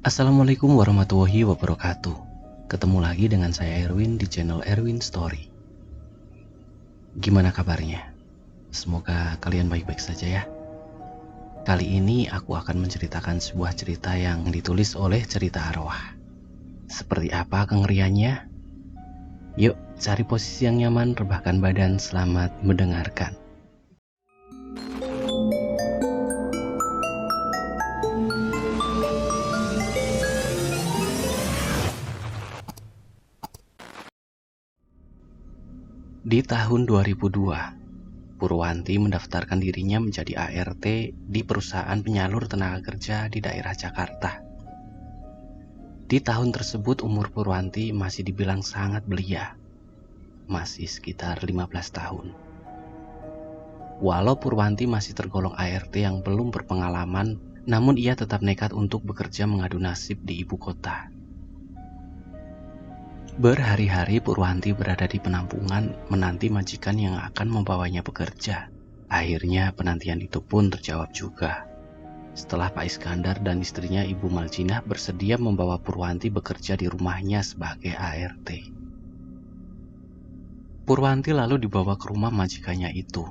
Assalamualaikum warahmatullahi wabarakatuh. Ketemu lagi dengan saya Erwin di channel Erwin Story. Gimana kabarnya? Semoga kalian baik-baik saja ya. Kali ini aku akan menceritakan sebuah cerita yang ditulis oleh Cerita Arwah. Seperti apa kengeriannya? Yuk cari posisi yang nyaman, rebahkan badan, selamat mendengarkan. Di tahun 2002, Purwanti mendaftarkan dirinya menjadi ART di perusahaan penyalur tenaga kerja di daerah Jakarta. Di tahun tersebut umur Purwanti masih dibilang sangat belia, masih sekitar 15 tahun. Walau Purwanti masih tergolong ART yang belum berpengalaman, namun ia tetap nekat untuk bekerja mengadu nasib di ibu kota. Berhari-hari Purwanti berada di penampungan menanti majikan yang akan membawanya bekerja. Akhirnya penantian itu pun terjawab juga. Setelah Pak Iskandar dan istrinya Ibu Maljinah bersedia membawa Purwanti bekerja di rumahnya sebagai ART. Purwanti lalu dibawa ke rumah majikannya itu,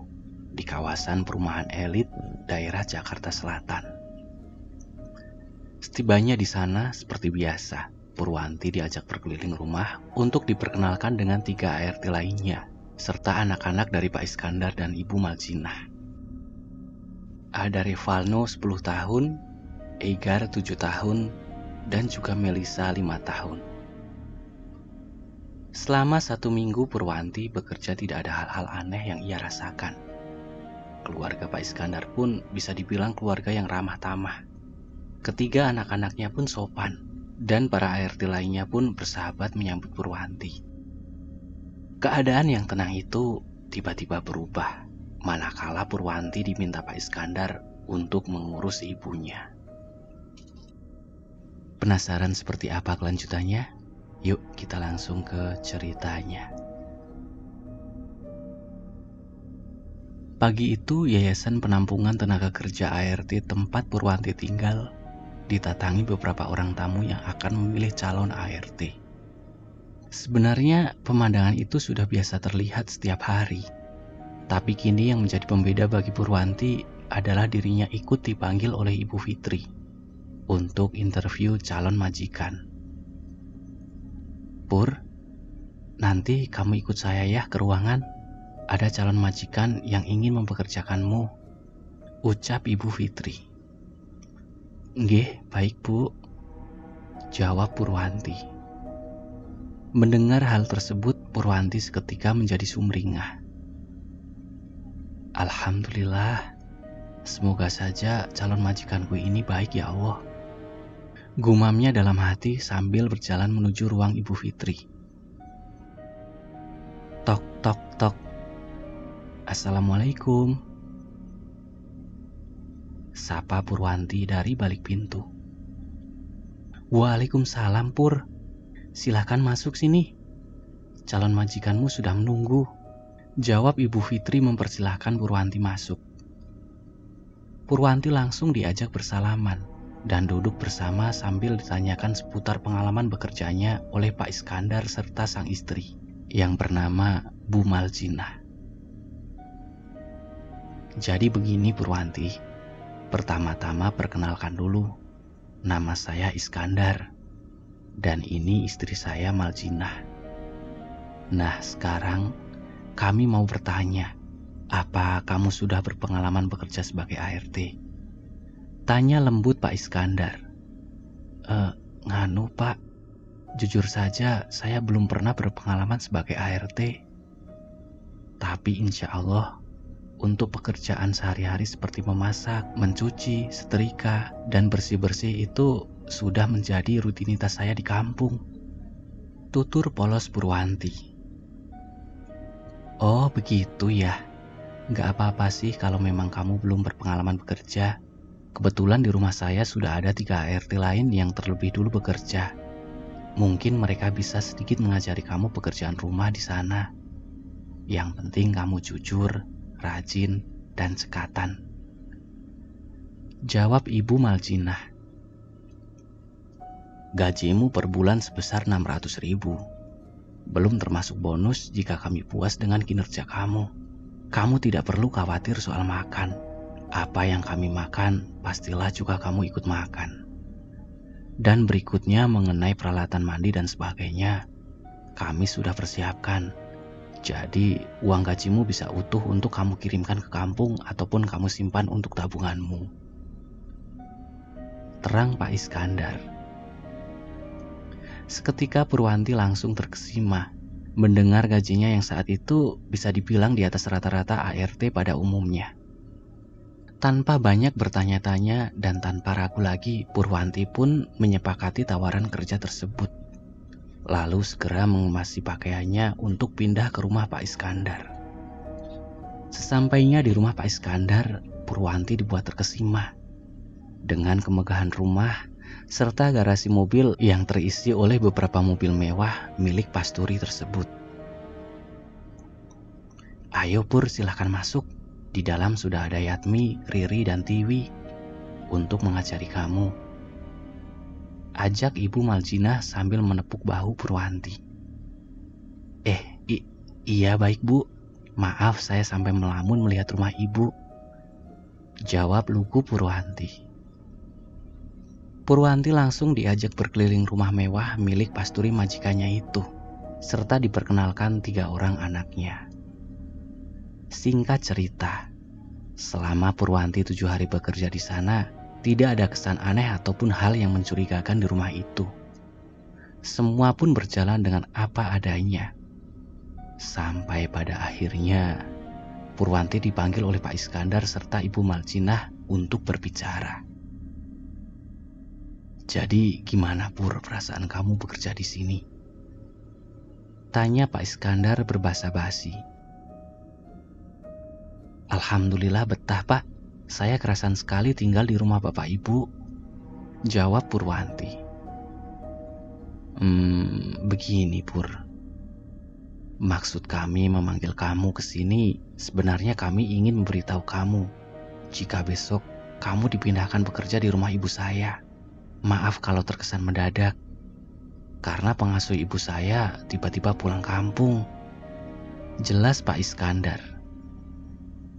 di kawasan perumahan elit daerah Jakarta Selatan. Setibanya di sana, seperti biasa, Purwanti diajak berkeliling rumah untuk diperkenalkan dengan 3 ART lainnya, serta anak-anak dari Pak Iskandar dan Ibu Maljinah. Ada Revalno 10 tahun, Egar 7 tahun, dan juga Melisa 5 tahun. Selama 1 minggu Purwanti bekerja tidak ada hal-hal aneh yang ia rasakan. Keluarga Pak Iskandar pun bisa dibilang keluarga yang ramah tamah. Ketiga anak-anaknya pun sopan, dan para ART lainnya pun bersahabat menyambut Purwanti. Keadaan yang tenang itu tiba-tiba berubah, manakala Purwanti diminta Pak Iskandar untuk mengurus ibunya. Penasaran seperti apa kelanjutannya? Yuk kita langsung ke ceritanya. Pagi itu Yayasan Penampungan Tenaga Kerja ART tempat Purwanti tinggal ditatangi beberapa orang tamu yang akan memilih calon ART. Sebenarnya pemandangan itu sudah biasa terlihat setiap hari. Tapi kini yang menjadi pembeda bagi Purwanti adalah dirinya ikut dipanggil oleh Ibu Fitri untuk interview calon majikan. Pur, nanti kamu ikut saya ya ke ruangan. Ada calon majikan yang ingin mempekerjakanmu, ucap Ibu Fitri. Nggih, baik Bu, jawab Purwanti. Mendengar hal tersebut, Purwanti seketika menjadi sumringah. Alhamdulillah, semoga saja calon majikanku ini baik ya Allah. Gumamnya dalam hati sambil berjalan menuju ruang Ibu Fitri. Tok, tok, tok. Assalamualaikum, sapa Purwanti dari balik pintu. Waalaikumsalam Pur, silahkan masuk sini. Calon majikanmu sudah menunggu, jawab Ibu Fitri mempersilahkan Purwanti masuk. Purwanti langsung diajak bersalaman dan duduk bersama sambil ditanyakan seputar pengalaman bekerjanya oleh Pak Iskandar serta sang istri yang bernama Bu Maljinah. Jadi begini Purwanti, pertama-tama perkenalkan dulu, nama saya Iskandar dan ini istri saya Maljinah. Nah sekarang kami mau bertanya, apa kamu sudah berpengalaman bekerja sebagai ART? Tanya lembut Pak Iskandar. Nganu Pak, jujur saja saya belum pernah berpengalaman sebagai ART. Tapi insya Allah untuk pekerjaan sehari-hari seperti memasak, mencuci, setrika, dan bersih-bersih itu sudah menjadi rutinitas saya di kampung, tutur polos Purwanti. Oh begitu ya, gak apa-apa sih kalau memang kamu belum berpengalaman bekerja. Kebetulan di rumah saya sudah ada 3 ART lain yang terlebih dulu bekerja. Mungkin mereka bisa sedikit mengajari kamu pekerjaan rumah di sana. Yang penting kamu jujur, rajin, dan cekatan, jawab Ibu Maljinah. Gajimu per bulan sebesar 600.000. Belum termasuk bonus jika kami puas dengan kinerja kamu. Kamu tidak perlu khawatir soal makan. Apa yang kami makan, pastilah juga kamu ikut makan. Dan berikutnya mengenai peralatan mandi dan sebagainya, kami sudah persiapkan. Jadi uang gajimu bisa utuh untuk kamu kirimkan ke kampung ataupun kamu simpan untuk tabunganmu. Terang Pak Iskandar. Seketika Purwanti langsung terkesima mendengar gajinya yang saat itu bisa dibilang di atas rata-rata ART pada umumnya. Tanpa banyak bertanya-tanya dan tanpa ragu lagi, Purwanti pun menyepakati tawaran kerja tersebut. Lalu segera mengemasi pakaiannya untuk pindah ke rumah Pak Iskandar. Sesampainya di rumah Pak Iskandar, Purwanti dibuat terkesima dengan kemegahan rumah serta garasi mobil yang terisi oleh beberapa mobil mewah milik Pasturi tersebut. Ayo Pur, silahkan masuk. Di dalam sudah ada Yatmi, Riri, dan Tiwi untuk mengajari kamu. Ajak Ibu Maljinah sambil menepuk bahu Purwanti. Iya baik Bu. Maaf saya sampai melamun melihat rumah Ibu, jawab lugu Purwanti. Purwanti langsung diajak berkeliling rumah mewah milik Pasturi majikannya itu, serta diperkenalkan 3 orang anaknya. Singkat cerita, selama Purwanti 7 hari bekerja di sana, tidak ada kesan aneh ataupun hal yang mencurigakan di rumah itu. Semua pun berjalan dengan apa adanya. Sampai pada akhirnya, Purwanti dipanggil oleh Pak Iskandar serta Ibu Maljinah untuk berbicara. Jadi gimana Pur perasaan kamu bekerja di sini? Tanya Pak Iskandar berbahasa basi. Alhamdulillah betah Pak. Saya kerasan sekali tinggal di rumah Bapak Ibu, jawab Purwanti. Begini Pur. Maksud kami memanggil kamu ke sini, sebenarnya kami ingin memberitahu kamu jika besok kamu dipindahkan bekerja di rumah ibu saya. Maaf kalau terkesan mendadak, karena pengasuh ibu saya tiba-tiba pulang kampung, jelas Pak Iskandar.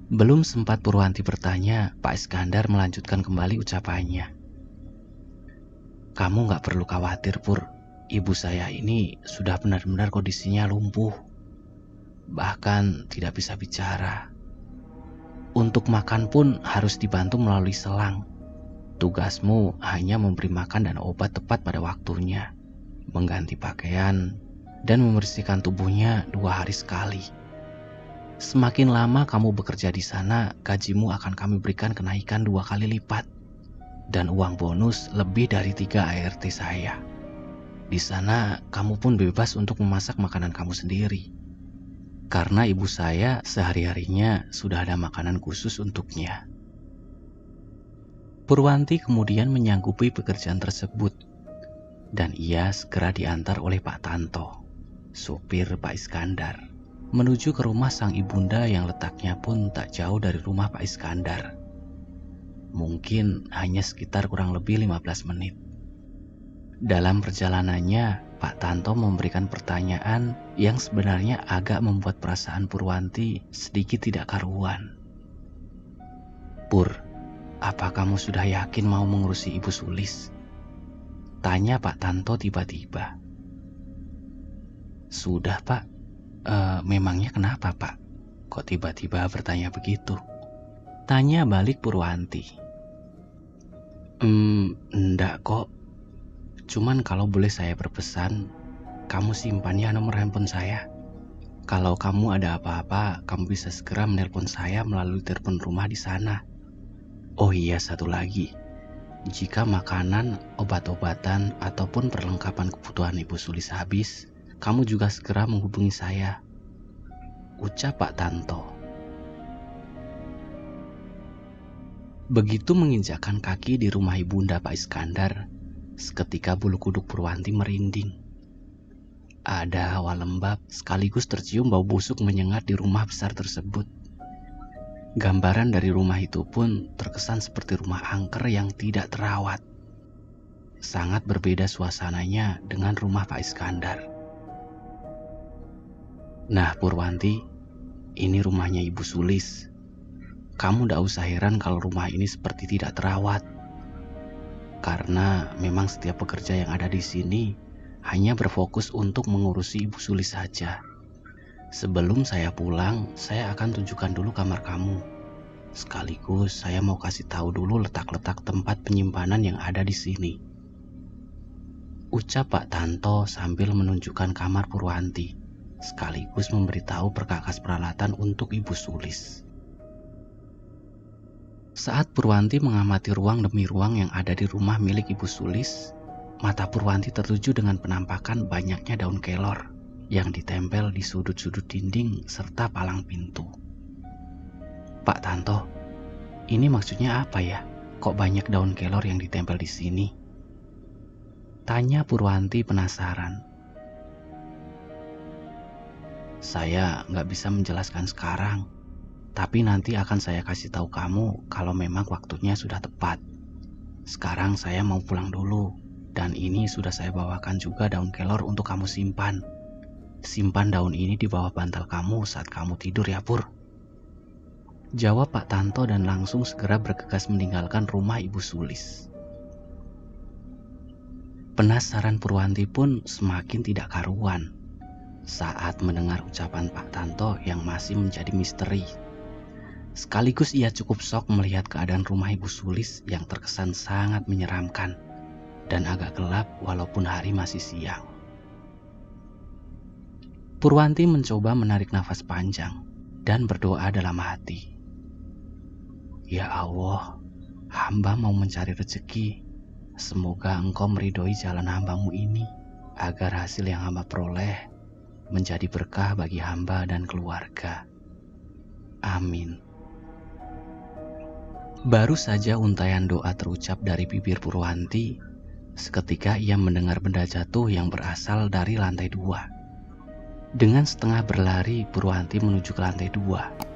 Belum sempat Purwanti bertanya, Pak Iskandar melanjutkan kembali ucapannya. Kamu gak perlu khawatir Pur, ibu saya ini sudah benar-benar kondisinya lumpuh, bahkan tidak bisa bicara. Untuk makan pun harus dibantu melalui selang. Tugasmu hanya memberi makan dan obat tepat pada waktunya, mengganti pakaian, dan membersihkan tubuhnya 2 hari sekali. Semakin lama kamu bekerja di sana, gajimu akan kami berikan kenaikan 2 kali lipat, dan uang bonus lebih dari 3 ART saya. Di sana, kamu pun bebas untuk memasak makanan kamu sendiri, karena ibu saya sehari-harinya sudah ada makanan khusus untuknya. Purwanti kemudian menyanggupi pekerjaan tersebut, dan ia segera diantar oleh Pak Tanto, supir Pak Iskandar, menuju ke rumah sang ibunda yang letaknya pun tak jauh dari rumah Pak Iskandar. Mungkin hanya sekitar kurang lebih 15 menit. Dalam perjalanannya, Pak Tanto memberikan pertanyaan yang sebenarnya agak membuat perasaan Purwanti sedikit tidak karuan. Pur, apa kamu sudah yakin mau mengurusi Ibu Sulis? Tanya Pak Tanto tiba-tiba. Sudah Pak. Memangnya kenapa Pak? Kok tiba-tiba bertanya begitu? Tanya balik Purwanti. Enggak kok. Cuman kalau boleh saya berpesan, kamu simpan ya nomor handphone saya. Kalau kamu ada apa-apa, kamu bisa segera menelpon saya melalui telepon rumah di sana. Oh iya, satu lagi. Jika makanan, obat-obatan, ataupun perlengkapan kebutuhan Ibu Sulis habis, kamu juga segera menghubungi saya, ucap Pak Tanto. Begitu menginjakkan kaki di rumah ibunda Pak Iskandar, seketika bulu kuduk Purwanti merinding. Ada hawa lembab sekaligus tercium bau busuk menyengat di rumah besar tersebut. Gambaran dari rumah itu pun terkesan seperti rumah angker yang tidak terawat. sangat berbeda suasananya dengan rumah Pak Iskandar. Nah Purwanti, ini rumahnya Ibu Sulis. Kamu gak usah heran kalau rumah ini seperti tidak terawat. Karena memang setiap pekerja yang ada di sini hanya berfokus untuk mengurusi Ibu Sulis saja. Sebelum saya pulang, saya akan tunjukkan dulu kamar kamu. Sekaligus saya mau kasih tahu dulu letak-letak tempat penyimpanan yang ada di sini. Ucap Pak Tanto sambil menunjukkan kamar Purwanti, sekaligus memberitahu perkakas peralatan untuk Ibu Sulis. Saat Purwanti mengamati ruang demi ruang yang ada di rumah milik Ibu Sulis, mata Purwanti tertuju dengan penampakan banyaknya daun kelor yang ditempel di sudut-sudut dinding serta palang pintu. Pak Tanto, ini maksudnya apa ya? Kok banyak daun kelor yang ditempel di sini? Tanya Purwanti penasaran. Saya nggak bisa menjelaskan sekarang, tapi nanti akan saya kasih tahu kamu kalau memang waktunya sudah tepat. Sekarang saya mau pulang dulu, dan ini sudah saya bawakan juga daun kelor untuk kamu simpan. Simpan daun ini di bawah bantal kamu saat kamu tidur ya Pur. Jawab Pak Tanto dan langsung segera bergegas meninggalkan rumah Ibu Sulis. Penasaran Purwanti pun semakin tidak karuan saat mendengar ucapan Pak Tanto yang masih menjadi misteri. Sekaligus ia cukup shock melihat keadaan rumah Ibu Sulis yang terkesan sangat menyeramkan dan agak gelap walaupun hari masih siang. Purwanti mencoba menarik nafas panjang dan berdoa dalam hati. Ya Allah, hamba mau mencari rezeki. Semoga Engkau meridhoi jalan hambamu ini, agar hasil yang hamba peroleh menjadi berkah bagi hamba dan keluarga. Amin. Baru saja untayan doa terucap dari bibir Purwanti, seketika ia mendengar benda jatuh yang berasal dari lantai 2. Dengan setengah berlari, Purwanti menuju ke lantai 2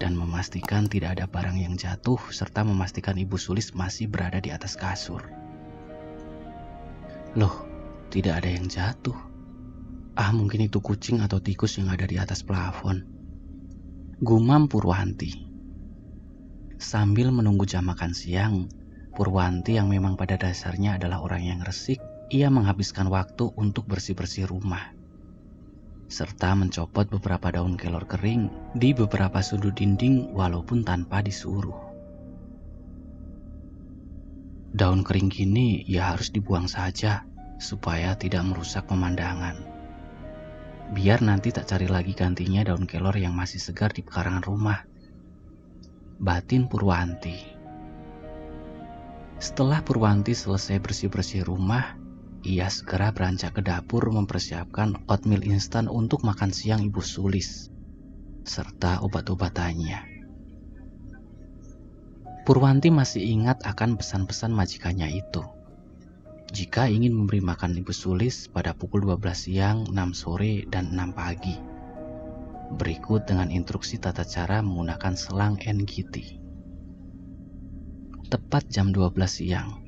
dan memastikan tidak ada barang yang jatuh serta memastikan Ibu Sulis masih berada di atas kasur. Loh, tidak ada yang jatuh. Mungkin itu kucing atau tikus yang ada di atas plafon. Gumam Purwanti. Sambil menunggu jam makan siang, Purwanti yang memang pada dasarnya adalah orang yang resik, ia menghabiskan waktu untuk bersih-bersih rumah serta mencopot beberapa daun kelor kering di beberapa sudut dinding walaupun tanpa disuruh. Daun kering gini ya harus dibuang saja supaya tidak merusak pemandangan. Biar nanti tak cari lagi gantinya daun kelor yang masih segar di pekarangan rumah. Batin Purwanti. Setelah Purwanti selesai bersih-bersih rumah, ia segera beranjak ke dapur mempersiapkan oatmeal instan untuk makan siang Ibu Sulis, serta obat-obatannya. Purwanti masih ingat akan pesan-pesan majikannya itu. Jika ingin memberi makan Ibu Sulis pada pukul 12 siang, 6 sore, dan 6 pagi. Berikut dengan instruksi tata cara menggunakan selang NGT. Tepat jam 12 siang,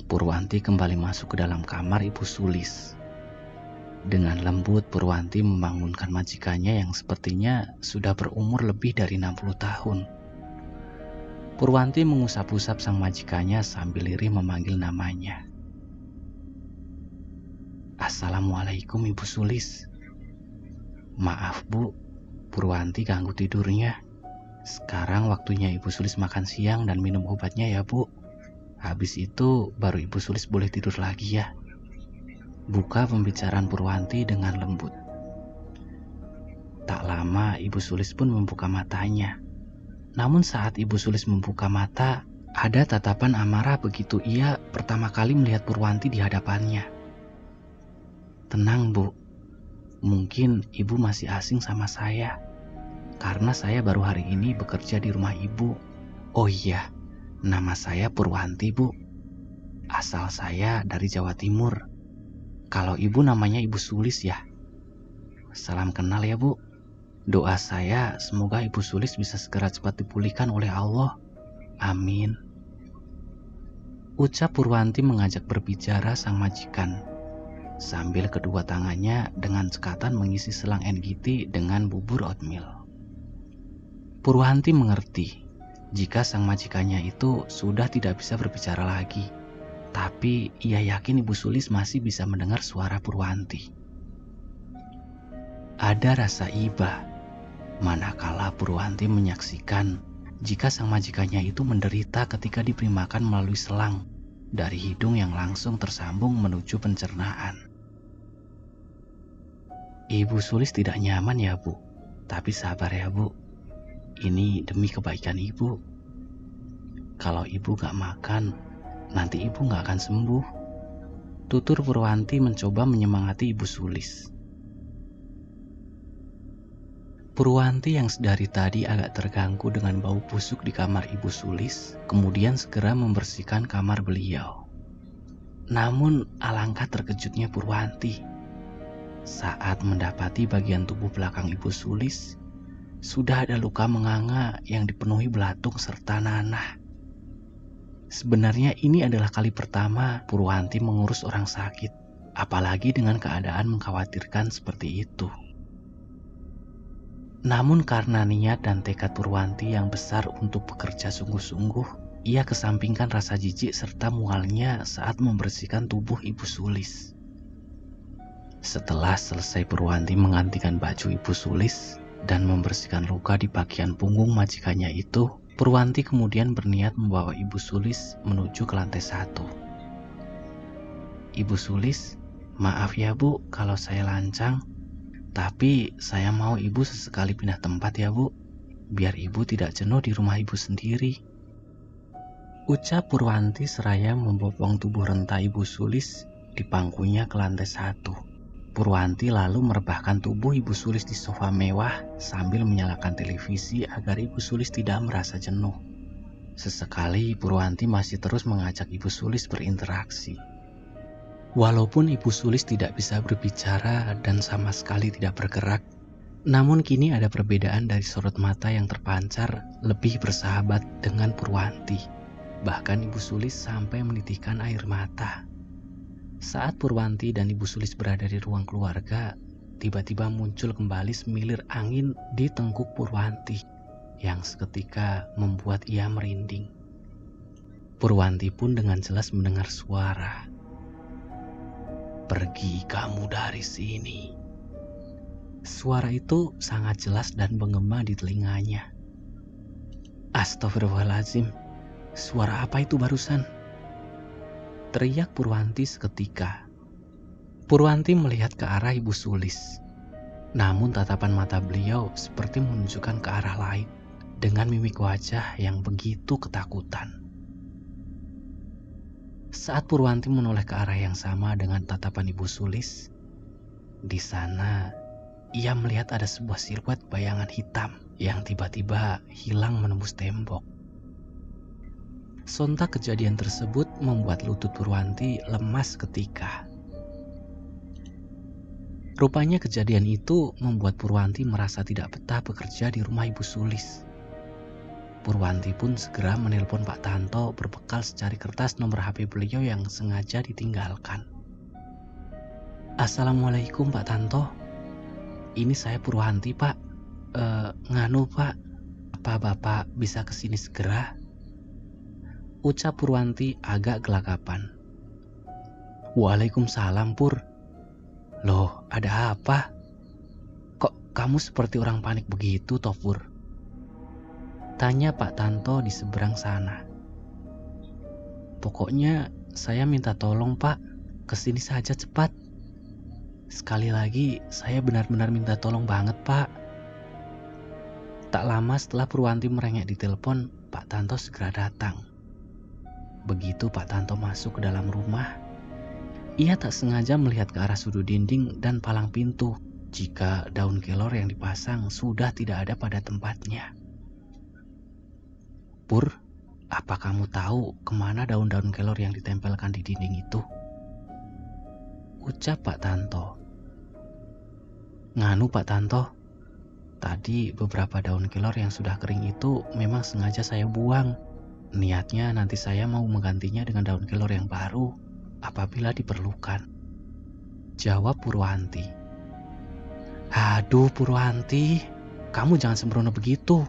Purwanti kembali masuk ke dalam kamar Ibu Sulis. Dengan lembut Purwanti membangunkan majikannya yang sepertinya sudah berumur lebih dari 60 tahun. Purwanti mengusap-usap sang majikannya sambil lirih memanggil namanya. Assalamualaikum Ibu Sulis. Maaf Bu, Purwanti ganggu tidurnya. Sekarang waktunya Ibu Sulis makan siang dan minum obatnya ya Bu. Habis itu baru Ibu Sulis boleh tidur lagi ya. Buka pembicaraan Purwanti dengan lembut. Tak lama Ibu Sulis pun membuka matanya. Namun saat Ibu Sulis membuka mata, ada tatapan amarah begitu ia pertama kali melihat Purwanti di hadapannya. Tenang Bu, mungkin Ibu masih asing sama saya. Karena saya baru hari ini bekerja di rumah Ibu. Oh iya, nama saya Purwanti Bu. Asal saya dari Jawa Timur. Kalau Ibu namanya Ibu Sulis ya. Salam kenal ya Bu. Doa saya semoga Ibu Sulis bisa segera cepat dipulihkan oleh Allah. Amin. Ucap Purwanti mengajak berbicara sang majikan, sambil kedua tangannya dengan cekatan mengisi selang NGT dengan bubur oatmeal. Purwanti mengerti jika sang majikannya itu sudah tidak bisa berbicara lagi, tapi ia yakin Ibu Sulis masih bisa mendengar suara Purwanti. Ada rasa iba manakala Purwanti menyaksikan jika sang majikannya itu menderita ketika diberi makan melalui selang dari hidung yang langsung tersambung menuju pencernaan. Ibu Sulis tidak nyaman ya Bu, tapi sabar ya Bu. Ini demi kebaikan Ibu. Kalau Ibu gak makan, nanti Ibu gak akan sembuh. Tutur Purwanti mencoba menyemangati Ibu Sulis. Purwanti yang sedari tadi agak terganggu dengan bau busuk di kamar Ibu Sulis, kemudian segera membersihkan kamar beliau. Namun alangkah terkejutnya Purwanti saat mendapati bagian tubuh belakang Ibu Sulis sudah ada luka menganga yang dipenuhi belatung serta nanah. Sebenarnya ini adalah kali pertama Purwanti mengurus orang sakit, apalagi dengan keadaan mengkhawatirkan seperti itu. Namun karena niat dan tekad Purwanti yang besar untuk bekerja sungguh-sungguh, ia kesampingkan rasa jijik serta mualnya saat membersihkan tubuh Ibu Sulis. Setelah selesai Purwanti menggantikan baju Ibu Sulis dan membersihkan luka di bagian punggung majikannya itu, Purwanti kemudian berniat membawa Ibu Sulis menuju ke lantai 1. Ibu Sulis, maaf ya Bu kalau saya lancang. Tapi saya mau Ibu sesekali pindah tempat ya Bu, biar Ibu tidak jenuh di rumah Ibu sendiri. Ucap Purwanti seraya membopong tubuh renta Ibu Sulis di pangkunya ke lantai 1. Purwanti lalu merebahkan tubuh Ibu Sulis di sofa mewah sambil menyalakan televisi agar Ibu Sulis tidak merasa jenuh. Sesekali Purwanti masih terus mengajak Ibu Sulis berinteraksi. Walaupun Ibu Sulis tidak bisa berbicara dan sama sekali tidak bergerak, namun kini ada perbedaan dari sorot mata yang terpancar lebih bersahabat dengan Purwanti. Bahkan Ibu Sulis sampai menitikkan air mata. Saat Purwanti dan Ibu Sulis berada di ruang keluarga, tiba-tiba muncul kembali semilir angin di tengkuk Purwanti yang seketika membuat ia merinding. Purwanti pun dengan jelas mendengar suara. "Pergi kamu dari sini." Suara itu sangat jelas dan menggema di telinganya. Astagfirullahaladzim, suara apa itu barusan? Teriak Purwanti seketika. Purwanti melihat ke arah Ibu Sulis. Namun tatapan mata beliau seperti menunjukkan ke arah lain dengan mimik wajah yang begitu ketakutan. Saat Purwanti menoleh ke arah yang sama dengan tatapan Ibu Sulis, di sana ia melihat ada sebuah siluet bayangan hitam yang tiba-tiba hilang menembus tembok. Sontak kejadian tersebut membuat lutut Purwanti lemas seketika. Rupanya kejadian itu membuat Purwanti merasa tidak betah bekerja di rumah Ibu Sulis. Purwanti pun segera menelpon Pak Tanto berbekal secari kertas nomor HP beliau yang sengaja ditinggalkan. "Assalamualaikum Pak Tanto, ini saya Purwanti Pak. Nganu Pak, apa Bapak bisa kesini segera?" Ucap Purwanti agak gelagapan. "Waalaikumsalam Pur. Loh, ada apa? Kok kamu seperti orang panik begitu toh Pur?" Tanya Pak Tanto di seberang sana. "Pokoknya saya minta tolong Pak, kesini saja cepat. Sekali lagi saya benar-benar minta tolong banget Pak." Tak lama setelah Purwanti merengek di telepon, Pak Tanto segera datang. Begitu Pak Tanto masuk ke dalam rumah, ia tak sengaja melihat ke arah sudut dinding dan palang pintu jika daun kelor yang dipasang sudah tidak ada pada tempatnya. "Pur, apa kamu tahu kemana daun-daun kelor yang ditempelkan di dinding itu?" Ucap Pak Tanto. "Nganu Pak Tanto, tadi beberapa daun kelor yang sudah kering itu memang sengaja saya buang. Niatnya nanti saya mau menggantinya dengan daun kelor yang baru apabila diperlukan, jawab Purwanti. Aduh Purwanti, kamu jangan sembrono begitu.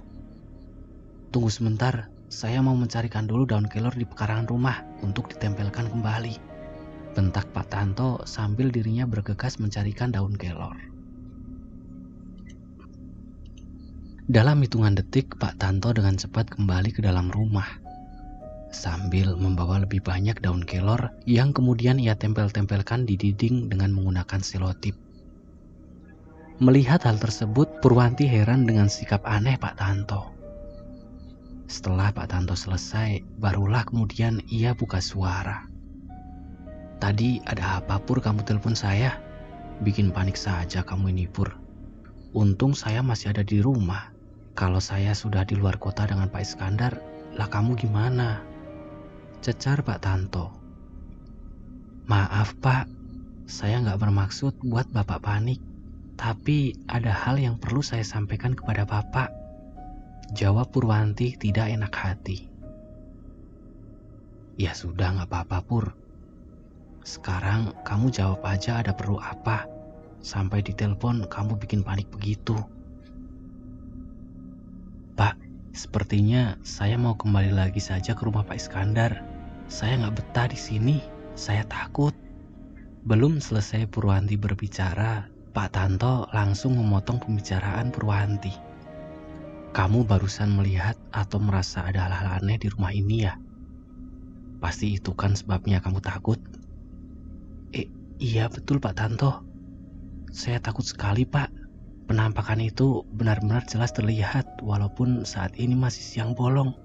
Tunggu sebentar, saya mau mencarikan dulu daun kelor di pekarangan rumah untuk ditempelkan kembali, bentak Pak Tanto sambil dirinya bergegas mencarikan daun kelor. Dalam hitungan detik, Pak Tanto dengan cepat kembali ke dalam rumah sambil membawa lebih banyak daun kelor yang kemudian ia tempel-tempelkan di dinding dengan menggunakan selotip. Melihat hal tersebut, Purwanti heran dengan sikap aneh Pak Tanto. Setelah Pak Tanto selesai, barulah kemudian ia buka suara. Tadi ada apa Pur kamu telepon saya? Bikin panik saja kamu ini Pur. Untung saya masih ada di rumah. Kalau saya sudah di luar kota dengan Pak Iskandar, lah kamu gimana? Cecar Pak Tanto. Maaf Pak, saya nggak bermaksud buat Bapak panik. Tapi ada hal yang perlu saya sampaikan kepada Bapak, jawab Purwanti tidak enak hati. Ya sudah nggak apa-apa Pur. Sekarang kamu jawab aja ada perlu apa. Sampai ditelepon kamu bikin panik begitu. Pak, sepertinya saya mau kembali lagi saja ke rumah Pak Iskandar. Saya nggak betah di sini. Saya takut. Belum selesai Purwanti berbicara, Pak Tanto langsung memotong pembicaraan Purwanti. Kamu barusan melihat atau merasa ada hal-hal aneh di rumah ini ya? Pasti itu kan sebabnya kamu takut? Iya betul Pak Tanto. Saya takut sekali Pak. Penampakan itu benar-benar jelas terlihat walaupun saat ini masih siang bolong,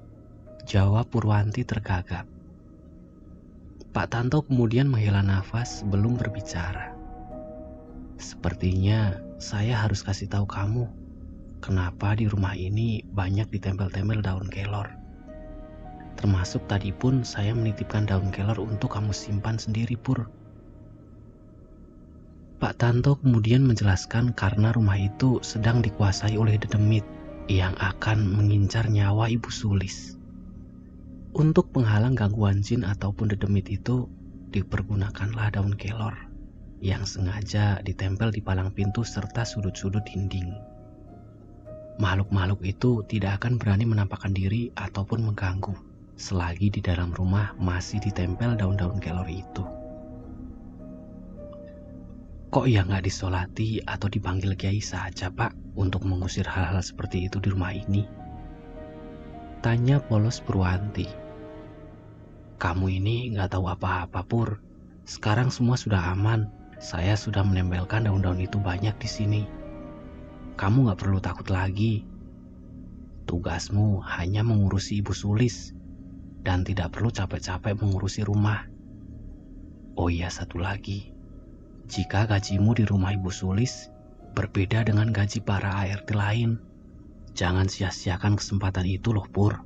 jawab Purwanti tergagap. Pak Tanto kemudian menghela nafas sebelum berbicara. Sepertinya saya harus kasih tahu kamu, kenapa di rumah ini banyak ditempel-tempel daun kelor. Termasuk tadi pun saya menitipkan daun kelor untuk kamu simpan sendiri Pur. Pak Tanto kemudian menjelaskan karena rumah itu sedang dikuasai oleh dedemit yang akan mengincar nyawa Ibu Sulis. Untuk penghalang gangguan jin ataupun dedemit itu dipergunakanlah daun kelor yang sengaja ditempel di palang pintu serta sudut-sudut dinding. Makhluk-makhluk itu tidak akan berani menampakkan diri ataupun mengganggu selagi di dalam rumah masih ditempel daun-daun kelor itu. Kok ya nggak disolati atau dipanggil kiai saja Pak untuk mengusir hal-hal seperti itu di rumah ini? Tanya polos Purwanti. Kamu ini nggak tahu apa-apa Pur. Sekarang semua sudah aman. Saya sudah menempelkan daun-daun itu banyak di sini. Kamu nggak perlu takut lagi. Tugasmu hanya mengurusi Ibu Sulis dan tidak perlu capek-capek mengurusi rumah. Oh iya satu lagi. Jika gajimu di rumah Ibu Sulis berbeda dengan gaji para ART lain, jangan sia-siakan kesempatan itu loh Pur.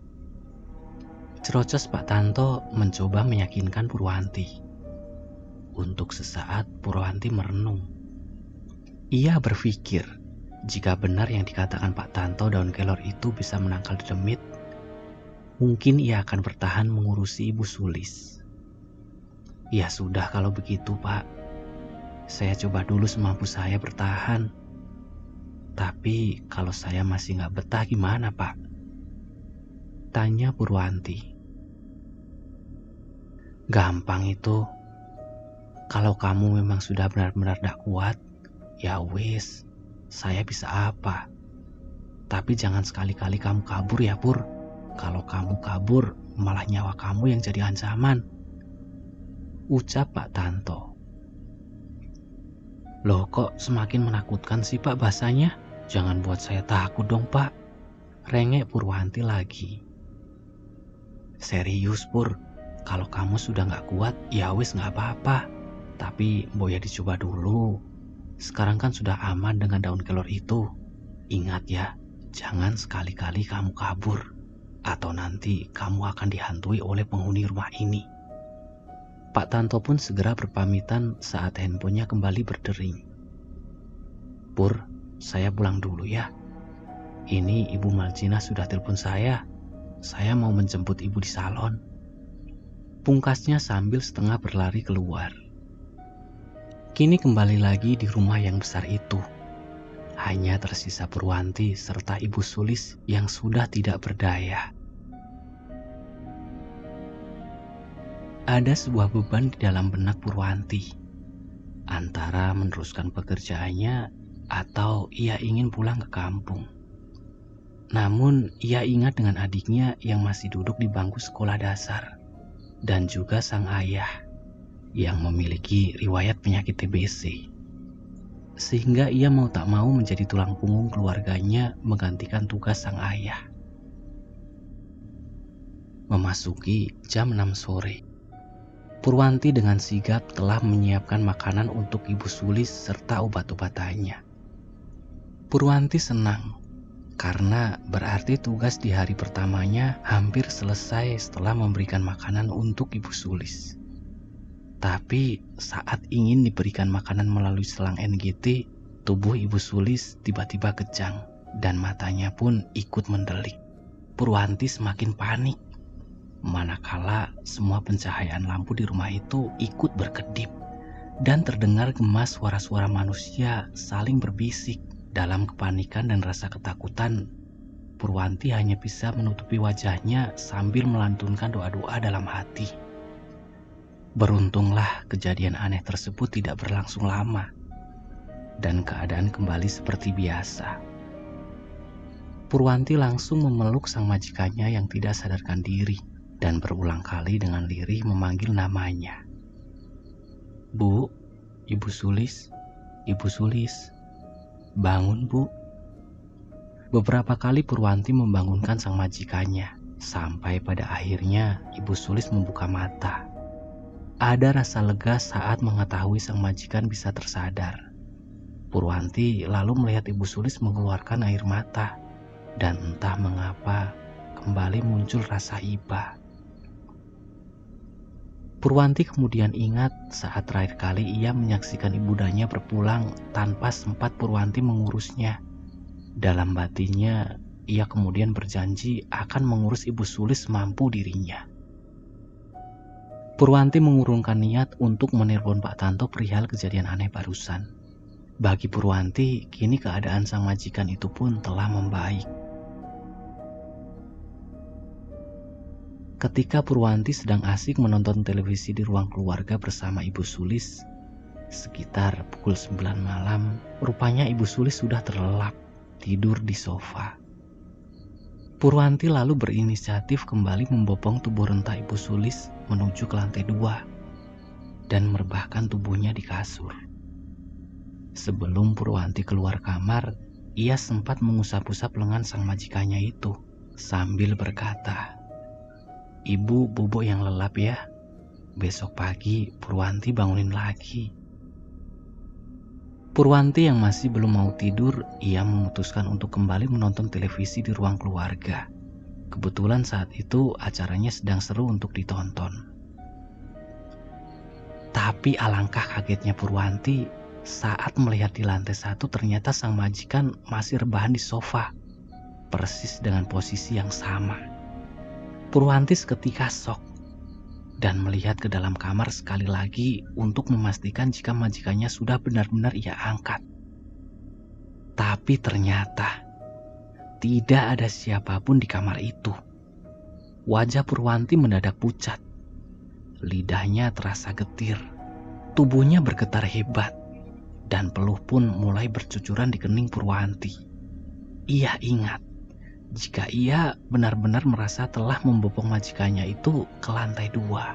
Cerocos Pak Tanto mencoba meyakinkan Purwanti. Untuk sesaat Purwanti merenung. Ia berpikir, jika benar yang dikatakan Pak Tanto daun kelor itu bisa menangkal dedemit, mungkin ia akan bertahan mengurusi Ibu Sulis. Ya sudah kalau begitu Pak. Saya coba dulu semampu saya bertahan. Tapi kalau saya masih nggak betah gimana Pak? Tanya Purwanti. Gampang itu. Kalau kamu memang sudah benar-benar tidak kuat, ya wis, saya bisa apa? Tapi jangan sekali-kali kamu kabur ya Pur. Kalau kamu kabur, malah nyawa kamu yang jadi ancaman. Ucap Pak Tanto. Loh kok semakin menakutkan sih Pak bahasanya? Jangan buat saya takut dong Pak. Rengek Purwanti lagi. Serius Pur, kalau kamu sudah gak kuat ya wis gak apa-apa. Tapi boya dicoba dulu. Sekarang kan sudah aman dengan daun kelor itu. Ingat ya, jangan sekali-kali kamu kabur. Atau nanti kamu akan dihantui oleh penghuni rumah ini. Pak Tanto pun segera berpamitan saat handphonenya kembali berdering. Pur, saya pulang dulu ya. Ini Ibu Maljina sudah telepon saya. saya mau menjemput ibu di salon. Pungkasnya sambil setengah berlari keluar. Kini kembali lagi di rumah yang besar itu. Hanya tersisa Purwanti serta Ibu Sulis yang sudah tidak berdaya. Ada sebuah beban di dalam benak Purwanti. Antara meneruskan pekerjaannya atau ia ingin pulang ke kampung. Namun ia ingat dengan adiknya yang masih duduk di bangku sekolah dasar. Dan juga sang ayah yang memiliki riwayat penyakit TBC. Sehingga ia mau tak mau menjadi tulang punggung keluarganya menggantikan tugas sang ayah. Memasuki jam 6 sore. Purwanti dengan sigap telah menyiapkan makanan untuk Ibu Sulis serta obat-obatannya. Purwanti senang karena berarti tugas di hari pertamanya hampir selesai setelah memberikan makanan untuk Ibu Sulis. Tapi saat ingin diberikan makanan melalui selang NGT, tubuh Ibu Sulis tiba-tiba kejang dan matanya pun ikut mendelik. Purwanti semakin panik, manakala semua pencahayaan lampu di rumah itu ikut berkedip dan terdengar gemas suara-suara manusia saling berbisik. Dalam kepanikan dan rasa ketakutan, Purwanti hanya bisa menutupi wajahnya sambil melantunkan doa-doa dalam hati. Beruntunglah kejadian aneh tersebut tidak berlangsung lama, dan keadaan kembali seperti biasa. Purwanti langsung memeluk sang majikannya yang tidak sadarkan diri, dan berulang kali dengan lirih memanggil namanya. "Bu, Ibu Sulis, Ibu Sulis. Bangun, Bu." Beberapa kali Purwanti membangunkan sang majikannya, sampai pada akhirnya Ibu Sulis membuka mata. Ada rasa lega saat mengetahui sang majikan bisa tersadar. Purwanti lalu melihat Ibu Sulis mengeluarkan air mata, dan entah mengapa kembali muncul rasa iba. Purwanti kemudian ingat saat terakhir kali ia menyaksikan ibundanya berpulang tanpa sempat Purwanti mengurusnya. Dalam batinnya, ia kemudian berjanji akan mengurus Ibu Sulis semampu dirinya. Purwanti mengurungkan niat untuk menelpon Pak Tanto perihal kejadian aneh barusan. Bagi Purwanti, kini keadaan sang majikan itu pun telah membaik. Ketika Purwanti sedang asik menonton televisi di ruang keluarga bersama Ibu Sulis, sekitar pukul 9 malam, rupanya Ibu Sulis sudah terlelap, tidur di sofa. Purwanti lalu berinisiatif kembali membopong tubuh renta Ibu Sulis menuju ke lantai 2 dan merebahkan tubuhnya di kasur. Sebelum Purwanti keluar kamar, ia sempat mengusap-usap lengan sang majikannya itu sambil berkata, "Ibu bubuk yang lelap ya. Besok pagi Purwanti bangunin lagi." Purwanti yang masih belum mau tidur, ia memutuskan untuk kembali menonton televisi di ruang keluarga. Kebetulan saat itu acaranya sedang seru untuk ditonton. Tapi alangkah kagetnya Purwanti saat melihat di lantai 1 ternyata sang majikan masih rebahan di sofa, persis dengan posisi yang sama. Purwanti seketika syok dan melihat ke dalam kamar sekali lagi untuk memastikan jika majikannya sudah benar-benar ia angkat. Tapi ternyata tidak ada siapapun di kamar itu. Wajah Purwanti mendadak pucat. Lidahnya terasa getir. Tubuhnya bergetar hebat dan peluh pun mulai bercucuran di kening Purwanti. Ia ingat jika ia benar-benar merasa telah membopong majikannya itu ke lantai 2.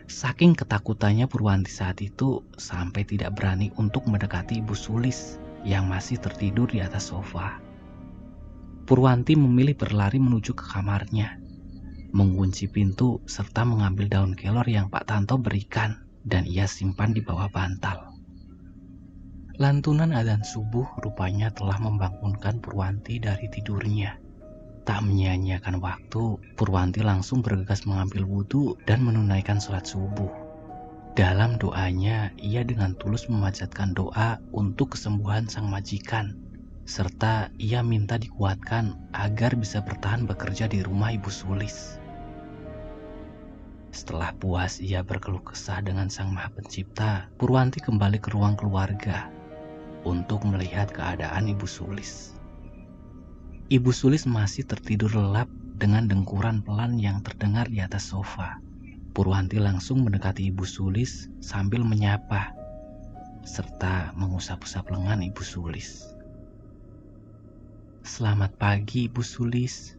Saking ketakutannya Purwanti saat itu sampai tidak berani untuk mendekati Ibu Sulis yang masih tertidur di atas sofa. Purwanti memilih berlari menuju ke kamarnya, mengunci pintu serta mengambil daun kelor yang Pak Tanto berikan dan ia simpan di bawah bantal. Lantunan adzan subuh rupanya telah membangunkan Purwanti dari tidurnya. Tak menyia-nyiakan waktu, Purwanti langsung bergegas mengambil wudhu dan menunaikan sholat subuh. Dalam doanya, ia dengan tulus memanjatkan doa untuk kesembuhan sang majikan serta ia minta dikuatkan agar bisa bertahan bekerja di rumah Ibu Sulis. Setelah puas ia berkeluh kesah dengan Sang Maha Pencipta, Purwanti kembali ke ruang keluarga untuk melihat keadaan Ibu Sulis. Ibu Sulis masih tertidur lelap dengan dengkuran pelan yang terdengar di atas sofa. Purwanti langsung mendekati Ibu Sulis sambil menyapa, serta mengusap-usap lengan Ibu Sulis. "Selamat pagi, Ibu Sulis.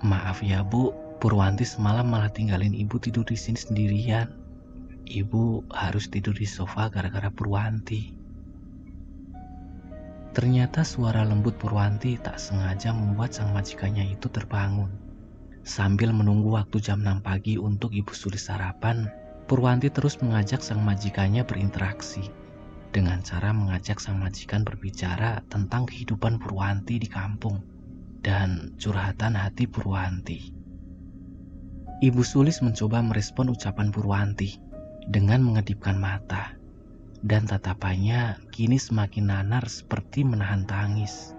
Maaf ya, Bu. Purwanti semalam malah tinggalin Ibu tidur di sini sendirian. Ibu harus tidur di sofa gara-gara Purwanti." Ternyata suara lembut Purwanti tak sengaja membuat sang majikannya itu terbangun. Sambil menunggu waktu jam 6 pagi untuk Ibu Sulis sarapan, Purwanti terus mengajak sang majikannya berinteraksi dengan cara mengajak sang majikan berbicara tentang kehidupan Purwanti di kampung dan curhatan hati Purwanti. Ibu Sulis mencoba merespon ucapan Purwanti dengan mengedipkan mata, dan tatapannya kini semakin nanar seperti menahan tangis.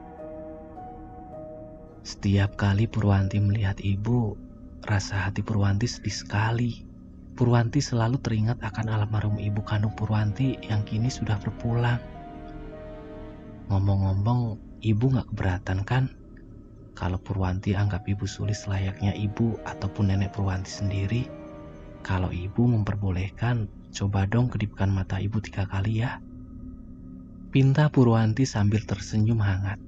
Setiap kali Purwanti melihat ibu, rasa hati Purwanti sedih sekali. Purwanti selalu teringat akan almarhum ibu kandung Purwanti yang kini sudah berpulang. Ngomong-ngomong, ibu gak keberatan kan kalau Purwanti anggap Ibu Sulis layaknya ibu ataupun nenek Purwanti sendiri? Kalau ibu memperbolehkan, coba dong kedipkan mata ibu 3 kali ya. Pinta Purwanti sambil tersenyum hangat.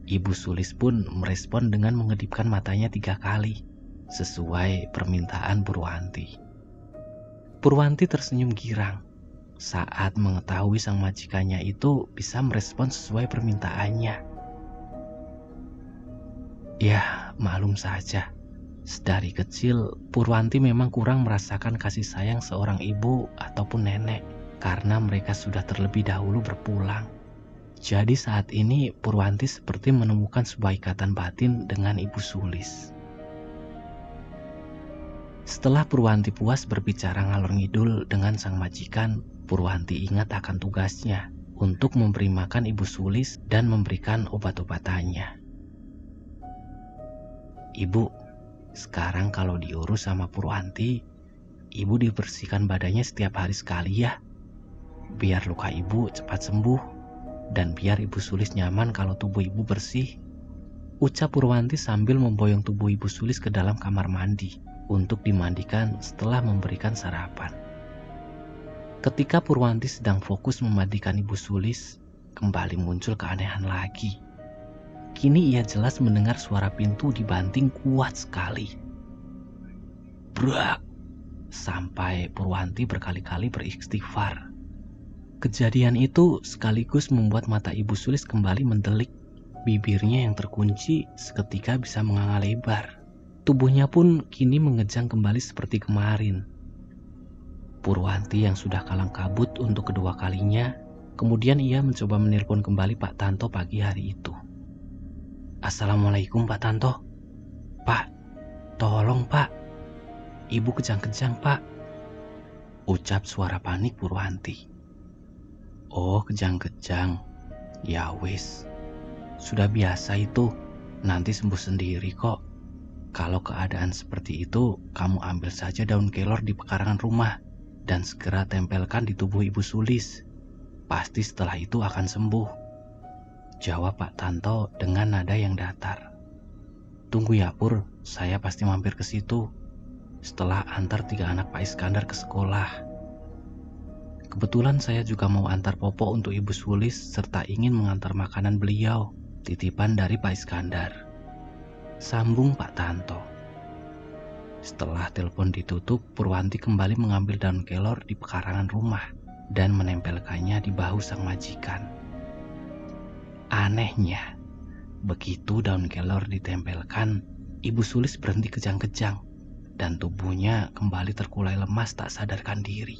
Ibu Sulis pun merespon dengan mengedipkan matanya 3 kali, sesuai permintaan Purwanti. Purwanti tersenyum girang saat mengetahui sang majikannya itu bisa merespon sesuai permintaannya. Ya, maklum saja. Sedari kecil, Purwanti memang kurang merasakan kasih sayang seorang ibu ataupun nenek karena mereka sudah terlebih dahulu berpulang. Jadi saat ini Purwanti seperti menemukan sebuah ikatan batin dengan Ibu Sulis. Setelah Purwanti puas berbicara ngalor ngidul dengan sang majikan, Purwanti ingat akan tugasnya untuk memberi makan Ibu Sulis dan memberikan obat-obatannya. "Ibu, sekarang kalau diurus sama Purwanti, Ibu dibersihkan badannya setiap hari sekali ya. Biar luka Ibu cepat sembuh, dan biar Ibu Sulis nyaman kalau tubuh Ibu bersih," ucap Purwanti sambil memboyong tubuh Ibu Sulis ke dalam kamar mandi untuk dimandikan setelah memberikan sarapan. Ketika Purwanti sedang fokus memandikan Ibu Sulis, kembali muncul keanehan lagi. Kini ia jelas mendengar suara pintu dibanting kuat sekali. Brak! Sampai Purwanti berkali-kali beristighfar. Kejadian itu sekaligus membuat mata Ibu Sulis kembali mendelik. Bibirnya yang terkunci seketika bisa menganga lebar. Tubuhnya pun kini mengejang kembali seperti kemarin. Purwanti yang sudah kalang kabut untuk kedua kalinya, kemudian ia mencoba menelpon kembali Pak Tanto pagi hari itu. "Assalamualaikum Pak Tanto." "Pak, tolong Pak. Ibu kejang-kejang Pak," ucap suara panik Purwanti. "Oh, kejang-kejang. Ya wis. Sudah biasa itu. Nanti sembuh sendiri kok. Kalau keadaan seperti itu, kamu ambil saja daun kelor di pekarangan rumah dan segera tempelkan di tubuh Ibu Sulis. Pasti setelah itu akan sembuh," jawab Pak Tanto dengan nada yang datar. "Tunggu ya Pur, saya pasti mampir ke situ setelah antar 3 anak Pak Iskandar ke sekolah. Kebetulan saya juga mau antar popok untuk Ibu Sulis serta ingin mengantar makanan beliau, titipan dari Pak Iskandar," sambung Pak Tanto. Setelah telepon ditutup, Purwanti kembali mengambil daun kelor di pekarangan rumah dan menempelkannya di bahu sang majikan. Anehnya, begitu daun kelor ditempelkan, Ibu Sulis berhenti kejang-kejang dan tubuhnya kembali terkulai lemas tak sadarkan diri.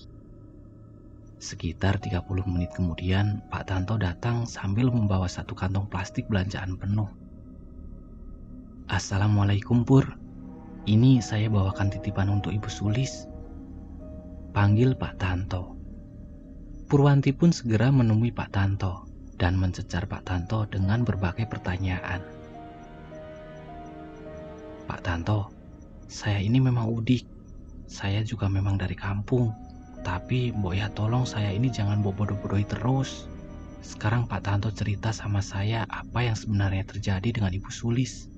Sekitar 30 menit kemudian, Pak Tanto datang sambil membawa 1 kantong plastik belanjaan penuh. "Assalamualaikum Pur, ini saya bawakan titipan untuk Ibu Sulis," panggil Pak Tanto. Purwanti pun segera menemui Pak Tanto dan mencecar Pak Tanto dengan berbagai pertanyaan. "Pak Tanto, saya ini memang udik. Saya juga memang dari kampung. Tapi Mbok ya tolong saya ini jangan bodoh-bodohi terus. Sekarang Pak Tanto cerita sama saya apa yang sebenarnya terjadi dengan Ibu Sulis.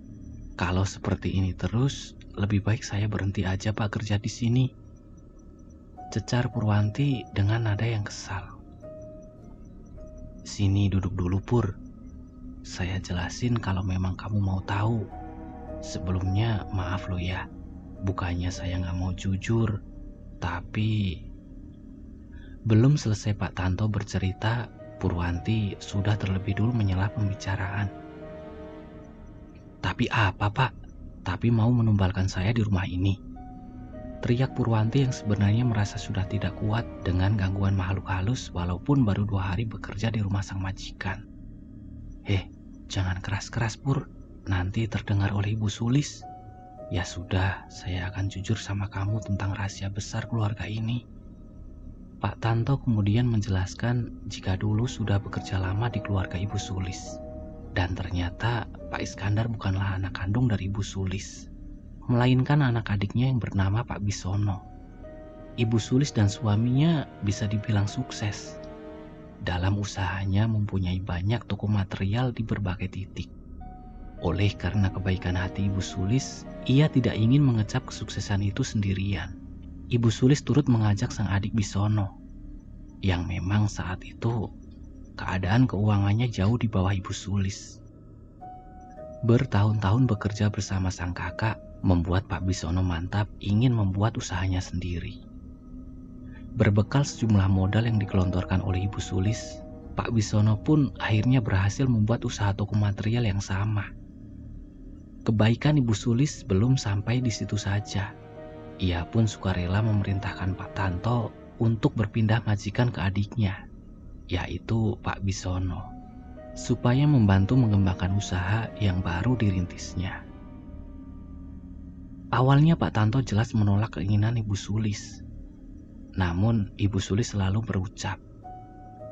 Kalau seperti ini terus, lebih baik saya berhenti aja Pak kerja di sini," cecar Purwanti dengan nada yang kesal. "Sini duduk dulu Pur. Saya jelasin kalau memang kamu mau tahu. Sebelumnya maaf loh ya, bukannya saya nggak mau jujur, tapi..." Belum selesai Pak Tanto bercerita, Purwanti sudah terlebih dulu menyela pembicaraan. "Tapi apa Pak? Tapi mau menumbalkan saya di rumah ini?" teriak Purwanti yang sebenarnya merasa sudah tidak kuat dengan gangguan makhluk halus walaupun baru 2 hari bekerja di rumah sang majikan. Jangan keras-keras Pur, nanti terdengar oleh Ibu Sulis. Ya sudah, saya akan jujur sama kamu tentang rahasia besar keluarga ini. Pak Tanto kemudian menjelaskan jika dulu sudah bekerja lama di keluarga Ibu Sulis. Dan ternyata Pak Iskandar bukanlah anak kandung dari Ibu Sulis, melainkan anak adiknya yang bernama Pak Bisono. Ibu Sulis dan suaminya bisa dibilang sukses. Dalam usahanya mempunyai banyak toko material di berbagai titik. Oleh karena kebaikan hati Ibu Sulis, ia tidak ingin mengecap kesuksesan itu sendirian. Ibu Sulis turut mengajak sang adik Bisono, yang memang saat itu keadaan keuangannya jauh di bawah Ibu Sulis. Bertahun-tahun bekerja bersama sang kakak membuat Pak Bisono mantap ingin membuat usahanya sendiri. Berbekal sejumlah modal yang digelontorkan oleh Ibu Sulis, Pak Bisono pun akhirnya berhasil membuat usaha toko material yang sama. Kebaikan Ibu Sulis belum sampai di situ saja. Ia pun sukarela memerintahkan Pak Tanto untuk berpindah majikan ke adiknya, yaitu Pak Bisono, supaya membantu mengembangkan usaha yang baru dirintisnya. Awalnya Pak Tanto jelas menolak keinginan Ibu Sulis. Namun Ibu Sulis selalu berucap,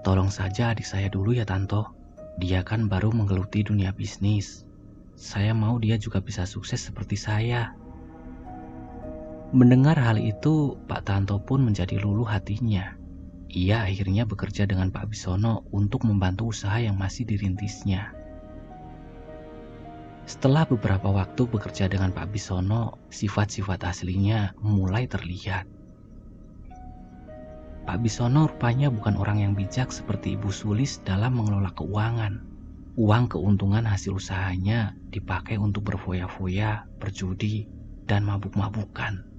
"Tolong saja adik saya dulu ya Tanto. Dia kan baru menggeluti dunia bisnis. Saya mau dia juga bisa sukses seperti saya." Mendengar hal itu, Pak Tanto pun menjadi luluh hatinya. Ia akhirnya bekerja dengan Pak Bisono untuk membantu usaha yang masih dirintisnya. Setelah beberapa waktu bekerja dengan Pak Bisono, sifat-sifat aslinya mulai terlihat. Pak Bisono rupanya bukan orang yang bijak seperti Ibu Sulis dalam mengelola keuangan. Uang keuntungan hasil usahanya dipakai untuk berfoya-foya, berjudi, dan mabuk-mabukan.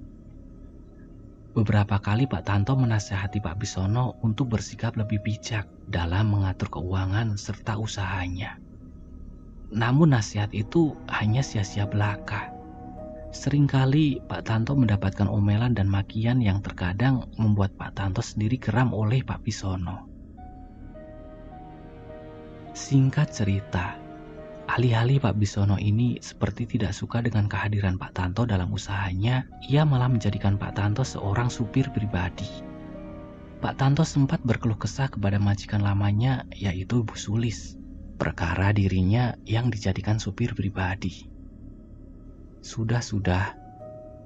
Beberapa kali Pak Tanto menasihati Pak Bisono untuk bersikap lebih bijak dalam mengatur keuangan serta usahanya. Namun nasihat itu hanya sia-sia belaka. Seringkali Pak Tanto mendapatkan omelan dan makian yang terkadang membuat Pak Tanto sendiri geram oleh Pak Bisono. Singkat cerita, alih-alih Pak Bisono ini seperti tidak suka dengan kehadiran Pak Tanto dalam usahanya, ia malah menjadikan Pak Tanto seorang supir pribadi. Pak Tanto sempat berkeluh kesah kepada majikan lamanya, yaitu Ibu Sulis, perkara dirinya yang dijadikan supir pribadi. "Sudah,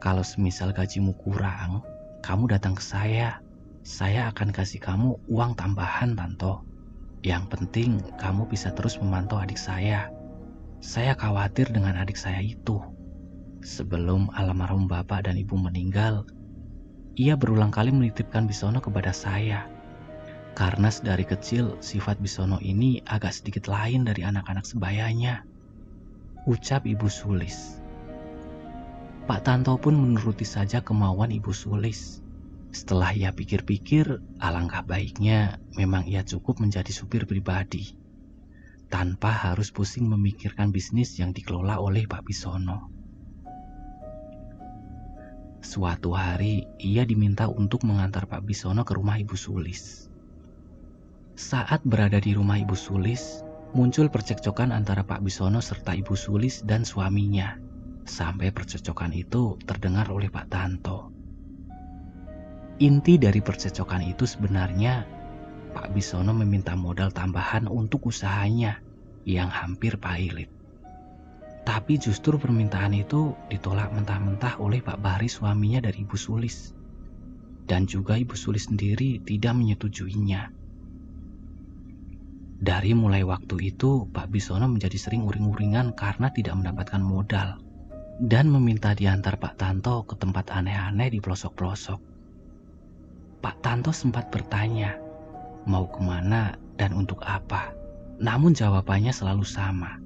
kalau semisal gajimu kurang, kamu datang ke saya. Saya akan kasih kamu uang tambahan, Tanto. Yang penting kamu bisa terus memantau adik saya. Saya khawatir dengan adik saya itu. Sebelum almarhum bapak dan ibu meninggal, ia berulang kali menitipkan Bisono kepada saya. Karena sedari kecil sifat Bisono ini agak sedikit lain dari anak-anak sebayanya," ucap Ibu Sulis. Pak Tanto pun menuruti saja kemauan Ibu Sulis. Setelah ia pikir-pikir, alangkah baiknya memang ia cukup menjadi supir pribadi, tanpa harus pusing memikirkan bisnis yang dikelola oleh Pak Bisono. Suatu hari, ia diminta untuk mengantar Pak Bisono ke rumah Ibu Sulis. Saat berada di rumah Ibu Sulis, muncul percekcokan antara Pak Bisono serta Ibu Sulis dan suaminya, sampai percekcokan itu terdengar oleh Pak Tanto. Inti dari percekcokan itu sebenarnya Pak Bisono meminta modal tambahan untuk usahanya yang hampir pailit. Tapi justru permintaan itu ditolak mentah-mentah oleh Pak Bahri, suaminya dari Ibu Sulis. Dan juga Ibu Sulis sendiri tidak menyetujuinya. Dari mulai waktu itu, Pak Bisono menjadi sering uring-uringan karena tidak mendapatkan modal dan meminta diantar Pak Tanto ke tempat aneh-aneh di pelosok-pelosok. Pak Tanto sempat bertanya, mau kemana dan untuk apa? Namun jawabannya selalu sama.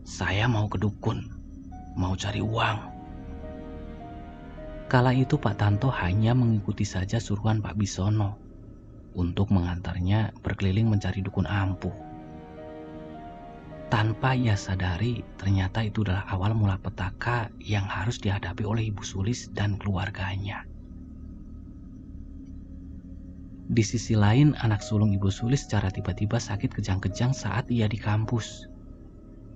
Saya mau ke dukun, mau cari uang. Kala itu Pak Tanto hanya mengikuti saja suruhan Pak Bisono untuk mengantarnya berkeliling mencari dukun ampuh. Tanpa ia sadari, ternyata itu adalah awal mula petaka yang harus dihadapi oleh Ibu Sulis dan keluarganya. Di sisi lain, anak sulung Ibu Sulis secara tiba-tiba sakit kejang-kejang saat ia di kampus.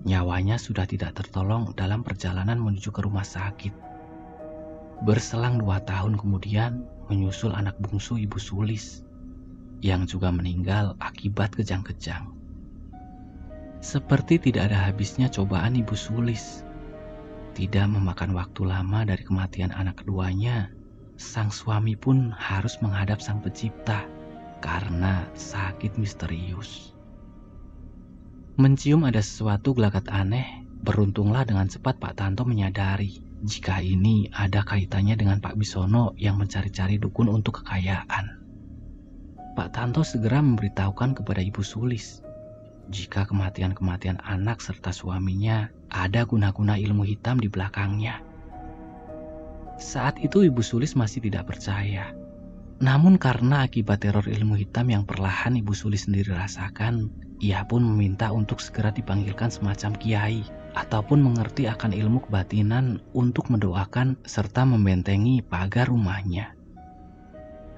Nyawanya sudah tidak tertolong dalam perjalanan menuju ke rumah sakit. Berselang 2 tahun kemudian, menyusul anak bungsu Ibu Sulis yang juga meninggal akibat kejang-kejang. Seperti tidak ada habisnya cobaan Ibu Sulis. Tidak memakan waktu lama dari kematian anak keduanya, sang suami pun harus menghadap Sang Pencipta karena sakit misterius. Mencium ada sesuatu gelagat aneh, beruntunglah dengan cepat Pak Tanto menyadari jika ini ada kaitannya dengan Pak Bisono yang mencari-cari dukun untuk kekayaan. Pak Tanto segera memberitahukan kepada Ibu Sulis jika kematian-kematian anak serta suaminya ada guna-guna ilmu hitam di belakangnya. Saat itu Ibu Sulis masih tidak percaya. Namun karena akibat teror ilmu hitam yang perlahan Ibu Sulis sendiri rasakan, ia pun meminta untuk segera dipanggilkan semacam kiai ataupun mengerti akan ilmu kebatinan untuk mendoakan serta membentengi pagar rumahnya.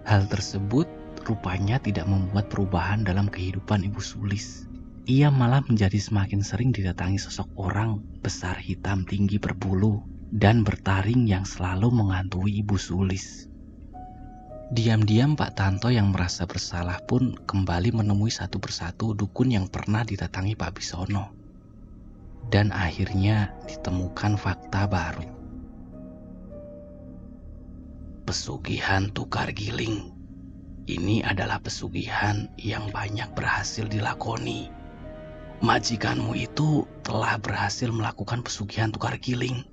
Hal tersebut rupanya tidak membuat perubahan dalam kehidupan Ibu Sulis. Ia malah menjadi semakin sering didatangi sosok orang besar hitam tinggi berbulu dan bertaring yang selalu menghantui Ibu Sulis. Diam-diam Pak Tanto yang merasa bersalah pun kembali menemui satu persatu dukun yang pernah didatangi Pak Bisono. Dan akhirnya ditemukan fakta baru. Pesugihan tukar giling. Ini adalah pesugihan yang banyak berhasil dilakoni. Majikanmu itu telah berhasil melakukan pesugihan tukar giling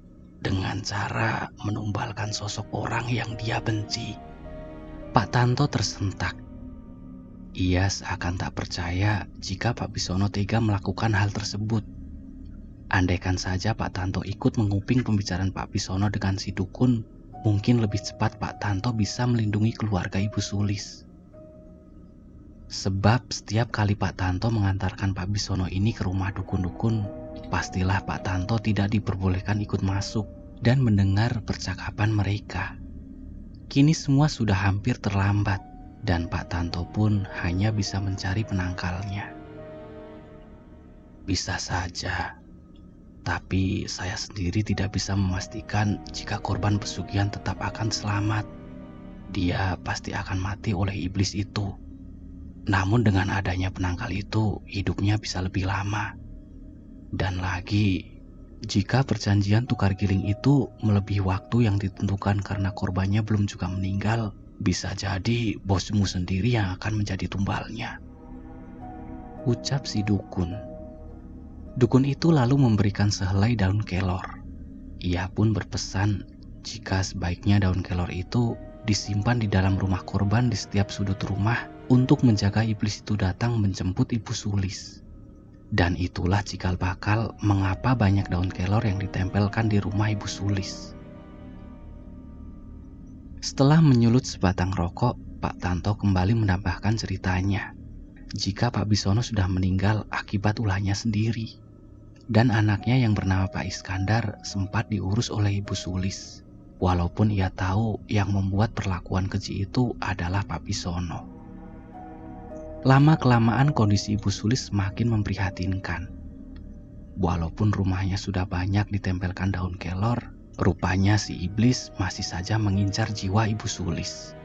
dengan cara menumbalkan sosok orang yang dia benci. Pak Tanto tersentak. Ia seakan tak percaya jika Pak Bisono tega melakukan hal tersebut. Andaikan saja Pak Tanto ikut menguping pembicaraan Pak Bisono dengan si dukun, mungkin lebih cepat Pak Tanto bisa melindungi keluarga Ibu Sulis. Sebab setiap kali Pak Tanto mengantarkan Pak Bisono ini ke rumah dukun-dukun, pastilah Pak Tanto tidak diperbolehkan ikut masuk dan mendengar percakapan mereka. Kini semua sudah hampir terlambat dan Pak Tanto pun hanya bisa mencari penangkalnya. Bisa saja, tapi saya sendiri tidak bisa memastikan jika korban pesugihan tetap akan selamat. Dia pasti akan mati oleh iblis itu. Namun dengan adanya penangkal itu, hidupnya bisa lebih lama. Dan lagi, jika perjanjian tukar giling itu melebihi waktu yang ditentukan karena korbannya belum juga meninggal, bisa jadi bosmu sendiri yang akan menjadi tumbalnya. Ucap si dukun. Dukun itu lalu memberikan sehelai daun kelor. Ia pun berpesan jika sebaiknya daun kelor itu disimpan di dalam rumah korban di setiap sudut rumah untuk menjaga iblis itu datang menjemput Ibu Sulis. Dan itulah cikal bakal mengapa banyak daun kelor yang ditempelkan di rumah Ibu Sulis. Setelah menyulut sebatang rokok, Pak Tanto kembali menambahkan ceritanya. Jika Pak Bisono sudah meninggal akibat ulahnya sendiri. Dan anaknya yang bernama Pak Iskandar sempat diurus oleh Ibu Sulis. Walaupun ia tahu yang membuat perlakuan keji itu adalah Pak Bisono. Lama-kelamaan kondisi Ibu Sulis semakin memprihatinkan. Walaupun rumahnya sudah banyak ditempelkan daun kelor, rupanya si iblis masih saja mengincar jiwa Ibu Sulis.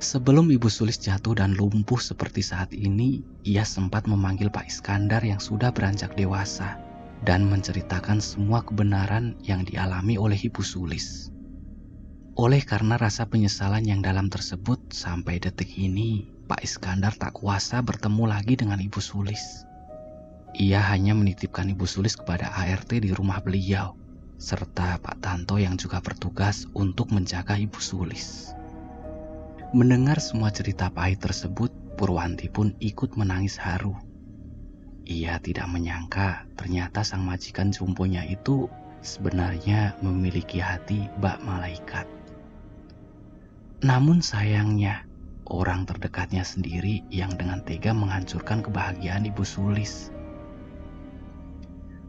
Sebelum Ibu Sulis jatuh dan lumpuh seperti saat ini, ia sempat memanggil Pak Iskandar yang sudah beranjak dewasa dan menceritakan semua kebenaran yang dialami oleh Ibu Sulis. Oleh karena rasa penyesalan yang dalam tersebut, sampai detik ini Pak Iskandar tak kuasa bertemu lagi dengan Ibu Sulis. Ia hanya menitipkan Ibu Sulis kepada ART di rumah beliau, serta Pak Tanto yang juga bertugas untuk menjaga Ibu Sulis. Mendengar semua cerita pahit tersebut, Purwanti pun ikut menangis haru. Ia tidak menyangka ternyata sang majikan jomponya itu sebenarnya memiliki hati bak malaikat. Namun sayangnya, orang terdekatnya sendiri yang dengan tega menghancurkan kebahagiaan Ibu Sulis.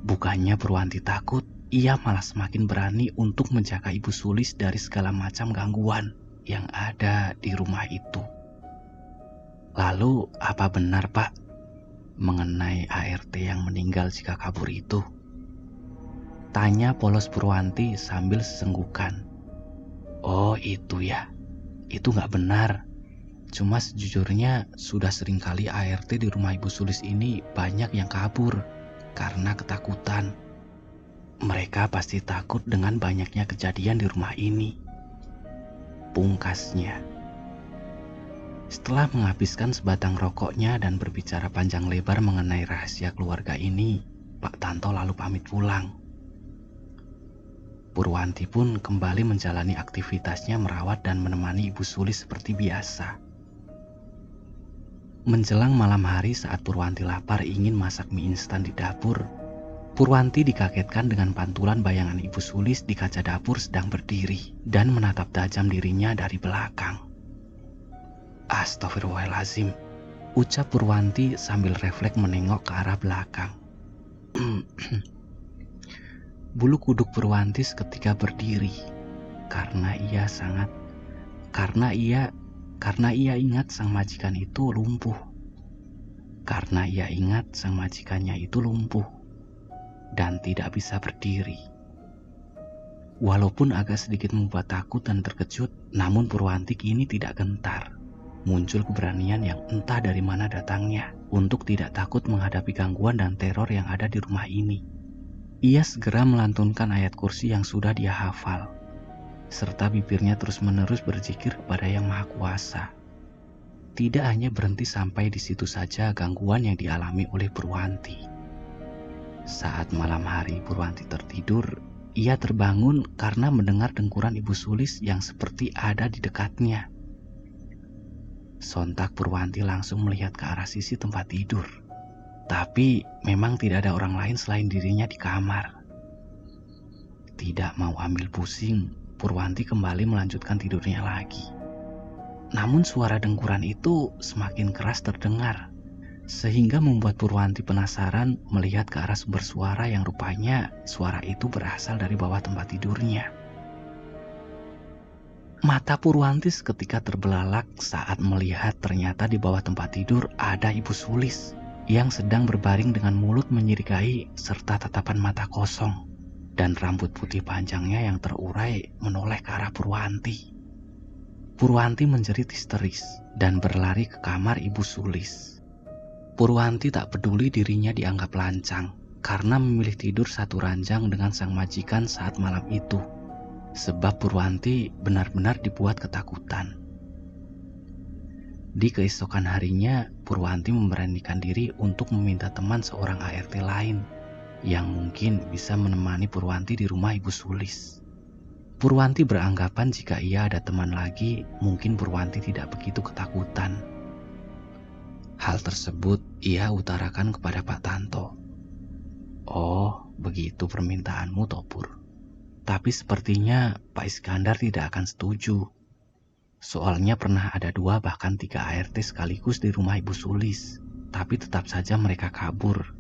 Bukannya Purwanti takut, ia malah semakin berani untuk menjaga Ibu Sulis dari segala macam gangguan yang ada di rumah itu. Lalu, apa benar, Pak, mengenai ART yang meninggal jika kabur itu? Tanya polos Purwanti sambil sesenggukan. Oh, itu ya. Itu nggak benar. Cuma sejujurnya sudah seringkali ART di rumah Ibu Sulis ini banyak yang kabur karena ketakutan. Mereka pasti takut dengan banyaknya kejadian di rumah ini, pungkasnya. Setelah menghabiskan sebatang rokoknya dan berbicara panjang lebar mengenai rahasia keluarga ini, Pak Tanto lalu pamit pulang. Purwanti pun kembali menjalani aktivitasnya merawat dan menemani Ibu Sulis seperti biasa. Menjelang malam hari saat Purwanti lapar ingin masak mie instan di dapur, Purwanti dikagetkan dengan pantulan bayangan Ibu Sulis di kaca dapur sedang berdiri dan menatap tajam dirinya dari belakang. Astagfirullahaladzim, ucap Purwanti sambil refleks menengok ke arah belakang. Bulu kuduk Purwanti seketika berdiri karena ia ingat sang majikan itu lumpuh. Karena ia ingat sang majikannya itu lumpuh dan tidak bisa berdiri. Walaupun agak sedikit membuat takut dan terkejut, namun Purwanti kini tidak gentar. Muncul keberanian yang entah dari mana datangnya untuk tidak takut menghadapi gangguan dan teror yang ada di rumah ini. Ia segera melantunkan ayat kursi yang sudah dia hafal, serta bibirnya terus-menerus berzikir kepada Yang Maha Kuasa. Tidak hanya berhenti sampai di situ saja gangguan yang dialami oleh Purwanti. Saat malam hari Purwanti tertidur, ia terbangun karena mendengar dengkuran Ibu Sulis yang seperti ada di dekatnya. Sontak Purwanti langsung melihat ke arah sisi tempat tidur. Tapi memang tidak ada orang lain selain dirinya di kamar. Tidak mau ambil pusing, Purwanti kembali melanjutkan tidurnya lagi. Namun suara dengkuran itu semakin keras terdengar, sehingga membuat Purwanti penasaran melihat ke arah sumber suara yang rupanya suara itu berasal dari bawah tempat tidurnya. Mata Purwanti seketika terbelalak saat melihat ternyata di bawah tempat tidur ada Ibu Sulis yang sedang berbaring dengan mulut menyirikai serta tatapan mata kosong dan rambut putih panjangnya yang terurai menoleh ke arah Purwanti. Purwanti menjerit histeris dan berlari ke kamar Ibu Sulis. Purwanti tak peduli dirinya dianggap lancang karena memilih tidur satu ranjang dengan sang majikan saat malam itu. Sebab Purwanti benar-benar dibuat ketakutan. Di keesokan harinya, Purwanti memberanikan diri untuk meminta teman seorang ART lain yang mungkin bisa menemani Purwanti di rumah Ibu Sulis. Purwanti beranggapan jika ia ada teman lagi, mungkin Purwanti tidak begitu ketakutan. Hal tersebut ia utarakan kepada Pak Tanto. Oh, begitu permintaanmu, Topur. Tapi sepertinya Pak Iskandar tidak akan setuju. Soalnya pernah ada 2 bahkan 3 ART sekaligus di rumah Ibu Sulis, tapi tetap saja mereka kabur.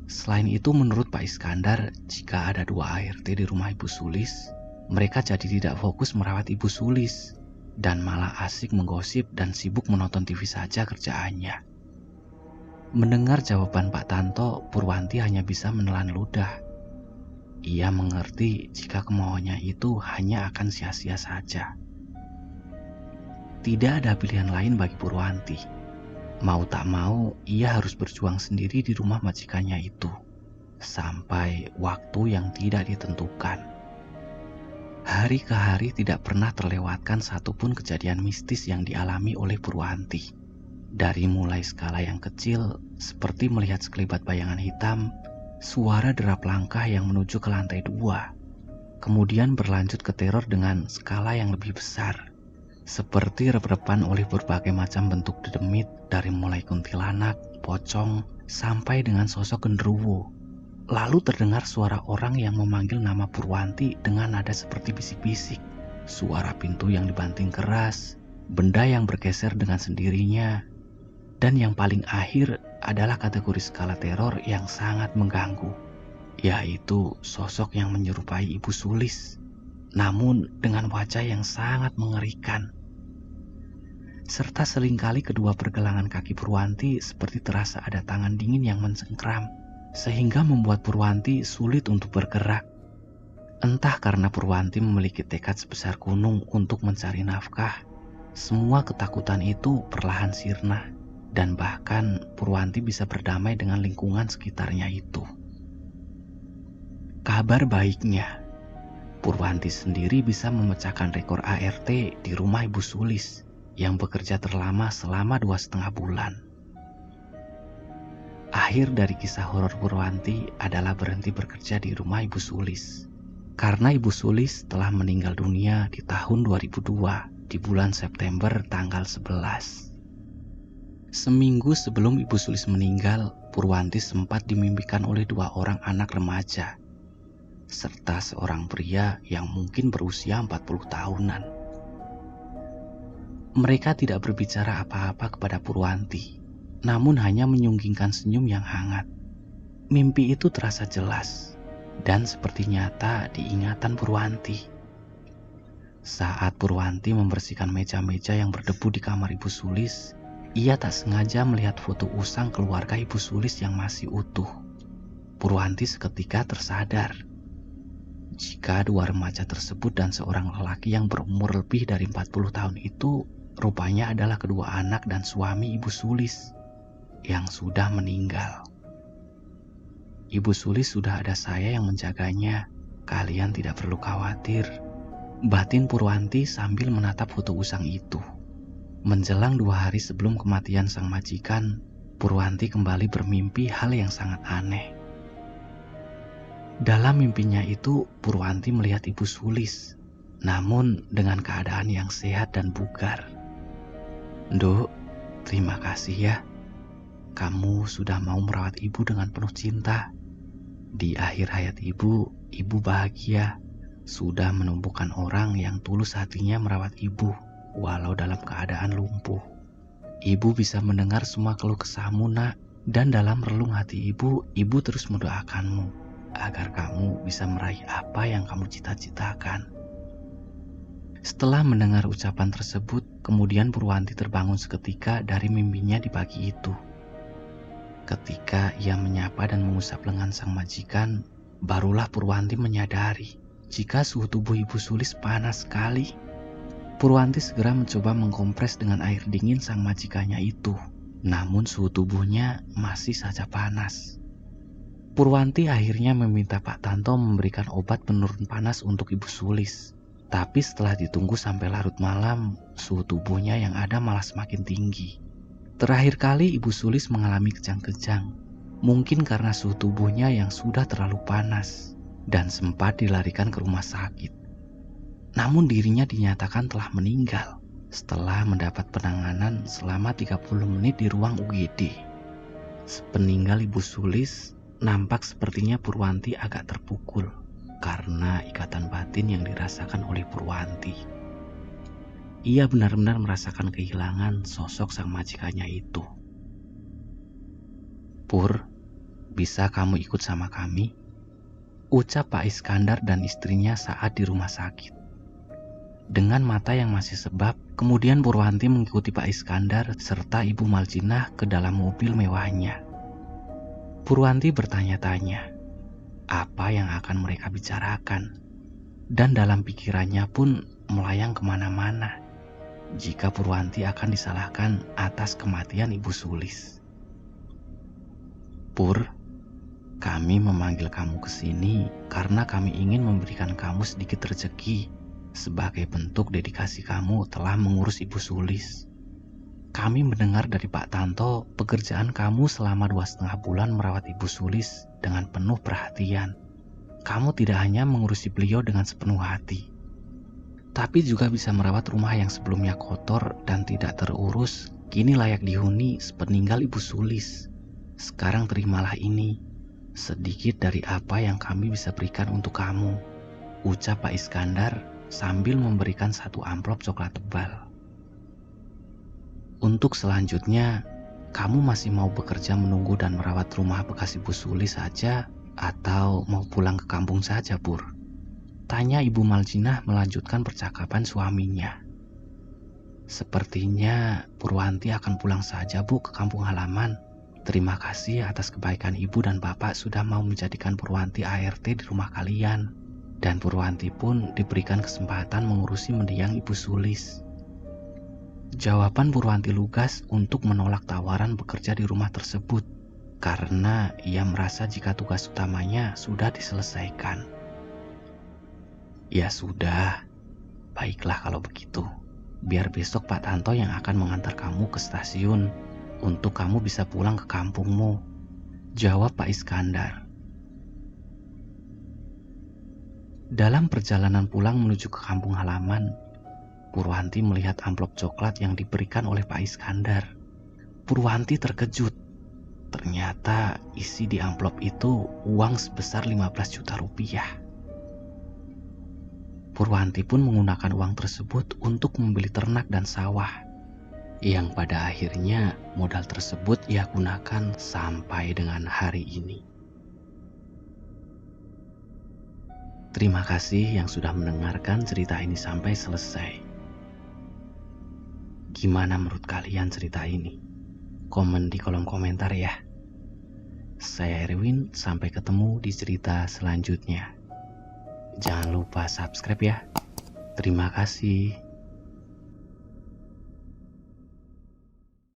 Selain itu menurut Pak Iskandar, jika ada 2 ART di rumah Ibu Sulis, mereka jadi tidak fokus merawat Ibu Sulis dan malah asik menggosip dan sibuk menonton TV saja kerjaannya. Mendengar jawaban Pak Tanto, Purwanti hanya bisa menelan ludah. Ia mengerti jika kemauannya itu hanya akan sia-sia saja. Tidak ada pilihan lain bagi Purwanti. Mau tak mau, ia harus berjuang sendiri di rumah majikannya itu, sampai waktu yang tidak ditentukan. Hari ke hari tidak pernah terlewatkan satupun kejadian mistis yang dialami oleh Purwanti. Dari mulai skala yang kecil, seperti melihat sekelebat bayangan hitam, suara derap langkah yang menuju ke lantai 2, kemudian berlanjut ke teror dengan skala yang lebih besar, seperti rep-repan oleh berbagai macam bentuk dedemit dari mulai kuntilanak, pocong, sampai dengan sosok genderuwo. Lalu terdengar suara orang yang memanggil nama Purwanti dengan nada seperti bisik-bisik, suara pintu yang dibanting keras, benda yang bergeser dengan sendirinya, dan yang paling akhir adalah kategori skala teror yang sangat mengganggu, yaitu sosok yang menyerupai Ibu Sulis, namun dengan wajah yang sangat mengerikan. Serta seringkali kedua pergelangan kaki Purwanti seperti terasa ada tangan dingin yang mencengkram, sehingga membuat Purwanti sulit untuk bergerak. Entah karena Purwanti memiliki tekad sebesar gunung untuk mencari nafkah, semua ketakutan itu perlahan sirna, dan bahkan Purwanti bisa berdamai dengan lingkungan sekitarnya itu. Kabar baiknya, Purwanti sendiri bisa memecahkan rekor ART di rumah Ibu Sulis yang bekerja terlama selama 2,5 bulan. Akhir dari kisah horor Purwanti adalah berhenti bekerja di rumah Ibu Sulis, karena Ibu Sulis telah meninggal dunia di tahun 2002 di bulan September tanggal 11. Seminggu sebelum Ibu Sulis meninggal, Purwanti sempat dimimpikan oleh 2 orang anak remaja, serta seorang pria yang mungkin berusia 40 tahunan. Mereka tidak berbicara apa-apa kepada Purwanti, namun hanya menyunggingkan senyum yang hangat. Mimpi itu terasa jelas dan seperti nyata di ingatan Purwanti. Saat Purwanti membersihkan meja-meja yang berdebu di kamar Ibu Sulis, ia tak sengaja melihat foto usang keluarga Ibu Sulis yang masih utuh. Purwanti seketika tersadar jika 2 remaja tersebut dan seorang lelaki yang berumur lebih dari 40 tahun itu rupanya adalah kedua anak dan suami Ibu Sulis yang sudah meninggal. Ibu Sulis sudah ada saya yang menjaganya, kalian tidak perlu khawatir, batin Purwanti sambil menatap foto usang itu. Menjelang 2 hari sebelum kematian sang majikan, Purwanti kembali bermimpi hal yang sangat aneh. Dalam mimpinya itu, Purwanti melihat Ibu Sulis, namun dengan keadaan yang sehat dan bugar. "Nduk, terima kasih ya. Kamu sudah mau merawat ibu dengan penuh cinta. Di akhir hayat ibu bahagia sudah menumbuhkan orang yang tulus hatinya merawat ibu walau dalam keadaan lumpuh. Ibu bisa mendengar semua keluh kesahmu, nak, dan dalam relung hati ibu terus mendoakanmu agar kamu bisa meraih apa yang kamu cita-citakan." Setelah mendengar ucapan tersebut, kemudian Purwanti terbangun seketika dari mimpinya di pagi itu. Ketika ia menyapa dan mengusap lengan sang majikan, barulah Purwanti menyadari jika suhu tubuh Ibu Sulis panas sekali. Purwanti segera mencoba mengkompres dengan air dingin sang majikannya itu, namun suhu tubuhnya masih saja panas. Purwanti akhirnya meminta Pak Tanto memberikan obat penurun panas untuk Ibu Sulis. Tapi setelah ditunggu sampai larut malam, suhu tubuhnya yang ada malah semakin tinggi. Terakhir kali Ibu Sulis mengalami kejang-kejang, mungkin karena suhu tubuhnya yang sudah terlalu panas, dan sempat dilarikan ke rumah sakit. Namun dirinya dinyatakan telah meninggal setelah mendapat penanganan selama 30 menit di ruang UGD. Sepeninggal Ibu Sulis, nampak sepertinya Purwanti agak terpukul karena ikatan batin yang dirasakan oleh Purwanti. Ia benar-benar merasakan kehilangan sosok sang majikannya itu. "Pur, bisa kamu ikut sama kami?" ucap Pak Iskandar dan istrinya saat di rumah sakit. Dengan mata yang masih sebab, kemudian Purwanti mengikuti Pak Iskandar serta Ibu Maljinah ke dalam mobil mewahnya. Purwanti bertanya-tanya apa yang akan mereka bicarakan, dan dalam pikirannya pun melayang kemana-mana. jika Purwanti akan disalahkan atas kematian Ibu Sulis. Pur, kami memanggil kamu ke sini karena kami ingin memberikan kamu sedikit rezeki sebagai bentuk dedikasi kamu telah mengurus Ibu Sulis. Kami mendengar dari Pak Tanto pekerjaan kamu selama 2,5 bulan merawat Ibu Sulis dengan penuh perhatian. Kamu tidak hanya mengurusi beliau dengan sepenuh hati, tapi juga bisa merawat rumah yang sebelumnya kotor dan tidak terurus, kini layak dihuni sepeninggal Ibu Sulis. Sekarang terimalah ini, sedikit dari apa yang kami bisa berikan untuk kamu, ucap Pak Iskandar sambil memberikan satu amplop coklat tebal. Untuk selanjutnya, kamu masih mau bekerja menunggu dan merawat rumah bekas Ibu Sulis saja atau mau pulang ke kampung saja, Pur? Tanya Ibu Maljinah melanjutkan percakapan suaminya. Sepertinya Purwanti akan pulang saja, Bu, ke kampung halaman. Terima kasih atas kebaikan Ibu dan Bapak sudah mau menjadikan Purwanti ART di rumah kalian. Dan Purwanti pun diberikan kesempatan mengurusi mendiang Ibu Sulis. Jawaban Purwanti lugas untuk menolak tawaran bekerja di rumah tersebut karena ia merasa jika tugas utamanya sudah diselesaikan. Ya sudah, baiklah kalau begitu. Biar besok Pak Tanto yang akan mengantar kamu ke stasiun untuk kamu bisa pulang ke kampungmu, jawab Pak Iskandar. Dalam perjalanan pulang menuju ke kampung halaman, Purwanti melihat amplop coklat yang diberikan oleh Pak Iskandar. Purwanti terkejut. Ternyata isi di amplop itu uang sebesar 15 juta rupiah. Purwanti pun menggunakan uang tersebut untuk membeli ternak dan sawah, yang pada akhirnya modal tersebut ia gunakan sampai dengan hari ini. Terima kasih yang sudah mendengarkan cerita ini sampai selesai. Gimana menurut kalian cerita ini? Komen di kolom komentar ya. Saya Erwin, sampai ketemu di cerita selanjutnya. Jangan lupa subscribe ya. Terima kasih.